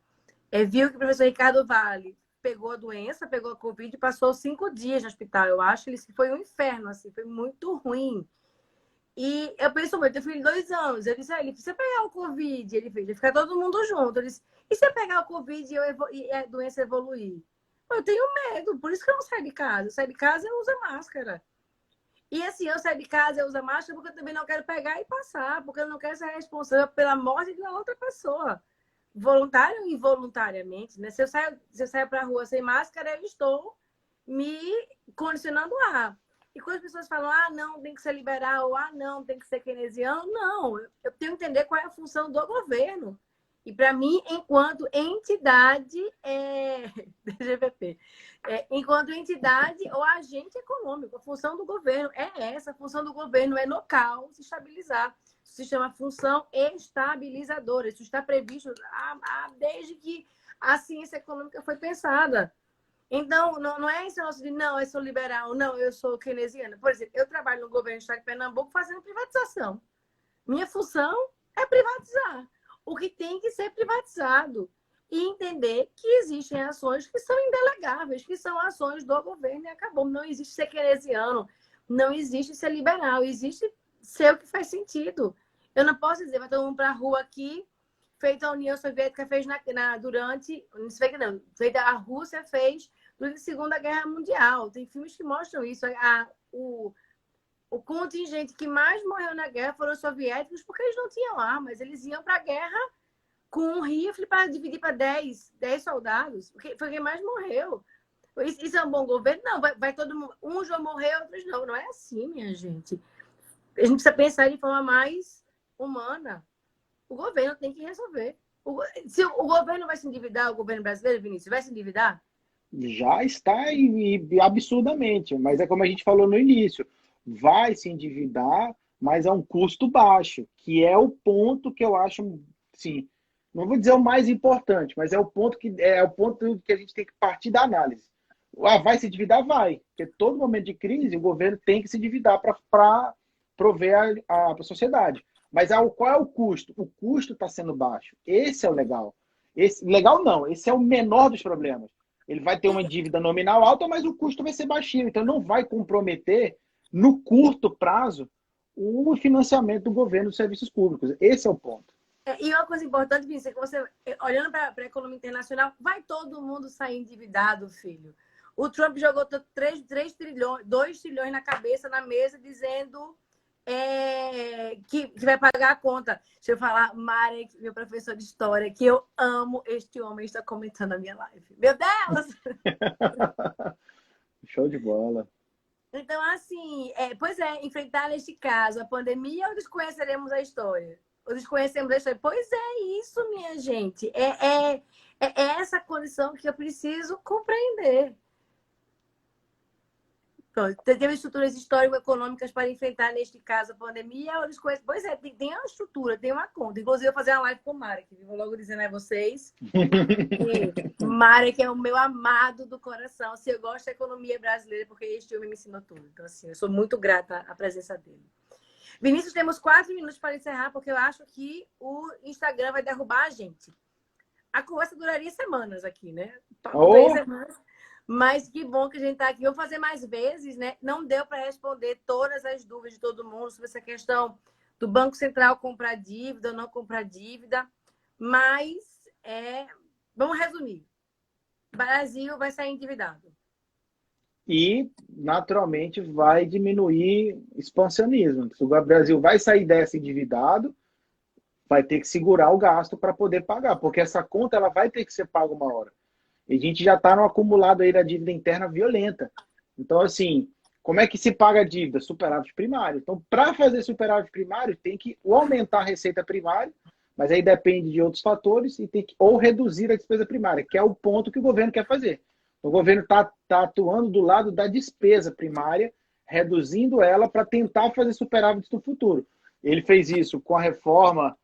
viu que o professor Ricardo Vale pegou a doença, pegou a Covid e passou 5 dias no hospital. Eu acho que foi um inferno, assim, foi muito ruim. E eu penso muito, eu tenho filho de 2 anos. Eu disse a ele, se você pegar o Covid, ele fez, vai ficar todo mundo junto. Eu disse, e se eu pegar o Covid e a doença evoluir? Eu tenho medo, por isso que eu não saio de casa. Eu saio de casa e uso máscara. E assim, eu saio de casa e uso máscara porque eu também não quero pegar e passar, porque eu não quero ser responsável pela morte de outra pessoa. Voluntário ou involuntariamente, né? Se eu saio para a rua sem máscara, eu estou me condicionando a. E quando as pessoas falam, ah, não, tem que ser liberal, ah, não, tem que ser keynesiano, não, eu tenho que entender qual é a função do governo. E para mim, enquanto entidade, DGVP, enquanto entidade ou agente econômico, a função do governo é essa, a função do governo é no caos estabilizar. Isso se chama função estabilizadora. Isso está previsto desde que a ciência econômica foi pensada. Então, não é esse negócio de não, eu sou liberal, não, eu sou keynesiana. Por exemplo, eu trabalho no governo do estado de Pernambuco fazendo privatização. Minha função é privatizar o que tem que ser privatizado e entender que existem ações que são indelegáveis, que são ações do governo e acabou. Não existe ser keynesiano, não existe ser liberal, existe ser o que faz sentido. Eu não posso dizer, vai todo mundo para a rua aqui, feito a União Soviética fez durante... Não, feito a Rússia fez durante a Segunda Guerra Mundial. Tem filmes que mostram isso. O contingente que mais morreu na guerra foram os soviéticos porque eles não tinham armas. Eles iam para a guerra com um rifle para dividir para 10 soldados. Foi quem mais morreu. Isso é um bom governo? Não, vai todo mundo. Uns vão morrer, outros não. Não é assim, minha gente. A gente precisa pensar de forma mais humana. O governo tem que resolver. Se o governo vai se endividar, o governo brasileiro, Vinícius, vai se endividar? Já está absurdamente, mas é como a gente falou no início, vai se endividar, mas a um custo baixo, que é o ponto que eu acho, sim, não vou dizer o mais importante, mas é o ponto que a gente tem que partir da análise. Ah, vai se endividar? Vai, porque todo momento de crise o governo tem que se endividar para prover a sociedade. Mas qual é o custo? O custo está sendo baixo. Esse é o legal. Legal não, esse é o menor dos problemas. Ele vai ter uma dívida nominal alta, mas o custo vai ser baixinho. Então, não vai comprometer, no curto prazo, o financiamento do governo dos serviços públicos. Esse é o ponto. E uma coisa importante, Vinícius, é que você, olhando para a economia internacional, vai todo mundo sair endividado, filho. O Trump jogou 3 trilhões, 2 trilhões na cabeça, na mesa, dizendo que vai pagar a conta. Deixa eu falar, Marek, meu professor de história, que eu amo este homem, está comentando a minha live. Meu Deus! Show de bola. Então, assim, enfrentar neste caso a pandemia ou desconheceremos a história? Ou desconhecemos a história? Pois é isso, minha gente. É essa condição que eu preciso compreender. Pronto, teve estruturas histórico-econômicas para enfrentar, neste caso, a pandemia. Pois é, tem uma estrutura, tem uma conta. Inclusive, eu vou fazer uma live com o Marek. Vou logo dizendo a vocês que Marek é o meu amado do coração. Se eu gosto da economia brasileira, porque este homem me ensinou tudo. Então, assim, eu sou muito grata à presença dele. Vinícius, temos 4 minutos para encerrar, porque eu acho que o Instagram vai derrubar a gente. A conversa duraria semanas aqui, né? Oh. Semanas. Mas que bom que a gente está aqui. Vou fazer mais vezes, né? Não deu para responder todas as dúvidas de todo mundo sobre essa questão do Banco Central comprar dívida ou não comprar dívida. Mas vamos resumir. O Brasil vai sair endividado. E, naturalmente, vai diminuir expansionismo. Se o Brasil vai sair dessa endividado, vai ter que segurar o gasto para poder pagar, porque essa conta ela vai ter que ser paga uma hora. E a gente já está no acumulado aí da dívida interna violenta. Então, assim, como é que se paga a dívida? Superávit primário. Então, para fazer superávit primário, tem que ou aumentar a receita primária, mas aí depende de outros fatores, e tem que ou reduzir a despesa primária, que é o ponto que o governo quer fazer. O governo está atuando do lado da despesa primária, reduzindo ela para tentar fazer superávit no futuro. Ele fez isso com a reforma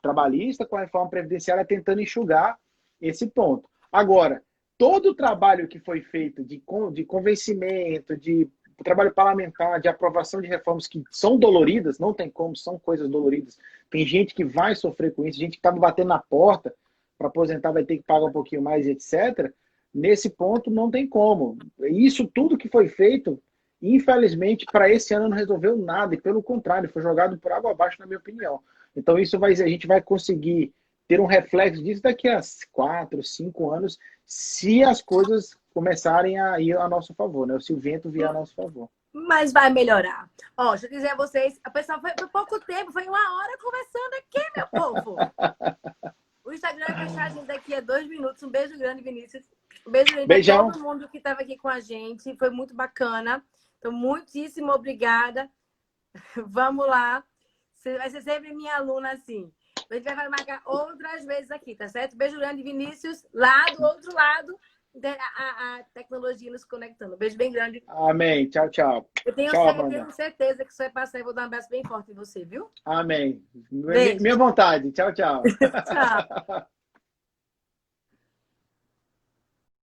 trabalhista, com a reforma previdenciária, tentando enxugar esse ponto. Agora, todo o trabalho que foi feito de convencimento, de trabalho parlamentar, de aprovação de reformas que são doloridas, não tem como, são coisas doloridas. Tem gente que vai sofrer com isso, gente que estava batendo na porta para aposentar vai ter que pagar um pouquinho mais, etc. Nesse ponto, não tem como. Isso tudo que foi feito, infelizmente, para esse ano não resolveu nada, e pelo contrário, foi jogado por água abaixo, na minha opinião. Então, a gente vai conseguir ter um reflexo disso daqui a 4, 5 anos, se as coisas começarem a ir a nosso favor, né? Se o vento vier a nosso favor. Mas vai melhorar. Ó, deixa eu dizer a vocês, a pessoa foi por pouco tempo, foi 1 hora conversando aqui, meu povo. O Instagram vai fechar a gente daqui a 2 minutos. Um beijo grande, Vinícius. Um beijo grande Beijão. a todo mundo que estava aqui com a gente. Foi muito bacana. Então, muitíssimo obrigada. Vamos lá. Você vai ser sempre minha aluna, assim. A gente vai marcar outras vezes aqui, tá certo? Beijo grande, Vinícius. Lá do outro lado, a tecnologia nos conectando. Beijo bem grande. Amém. Tchau, tchau. Eu tenho, Tchau, Amanda. tenho certeza que isso vai passar e vou dar um abraço bem forte em você, viu? Amém. Beijo. Minha vontade. Tchau, tchau. Tchau.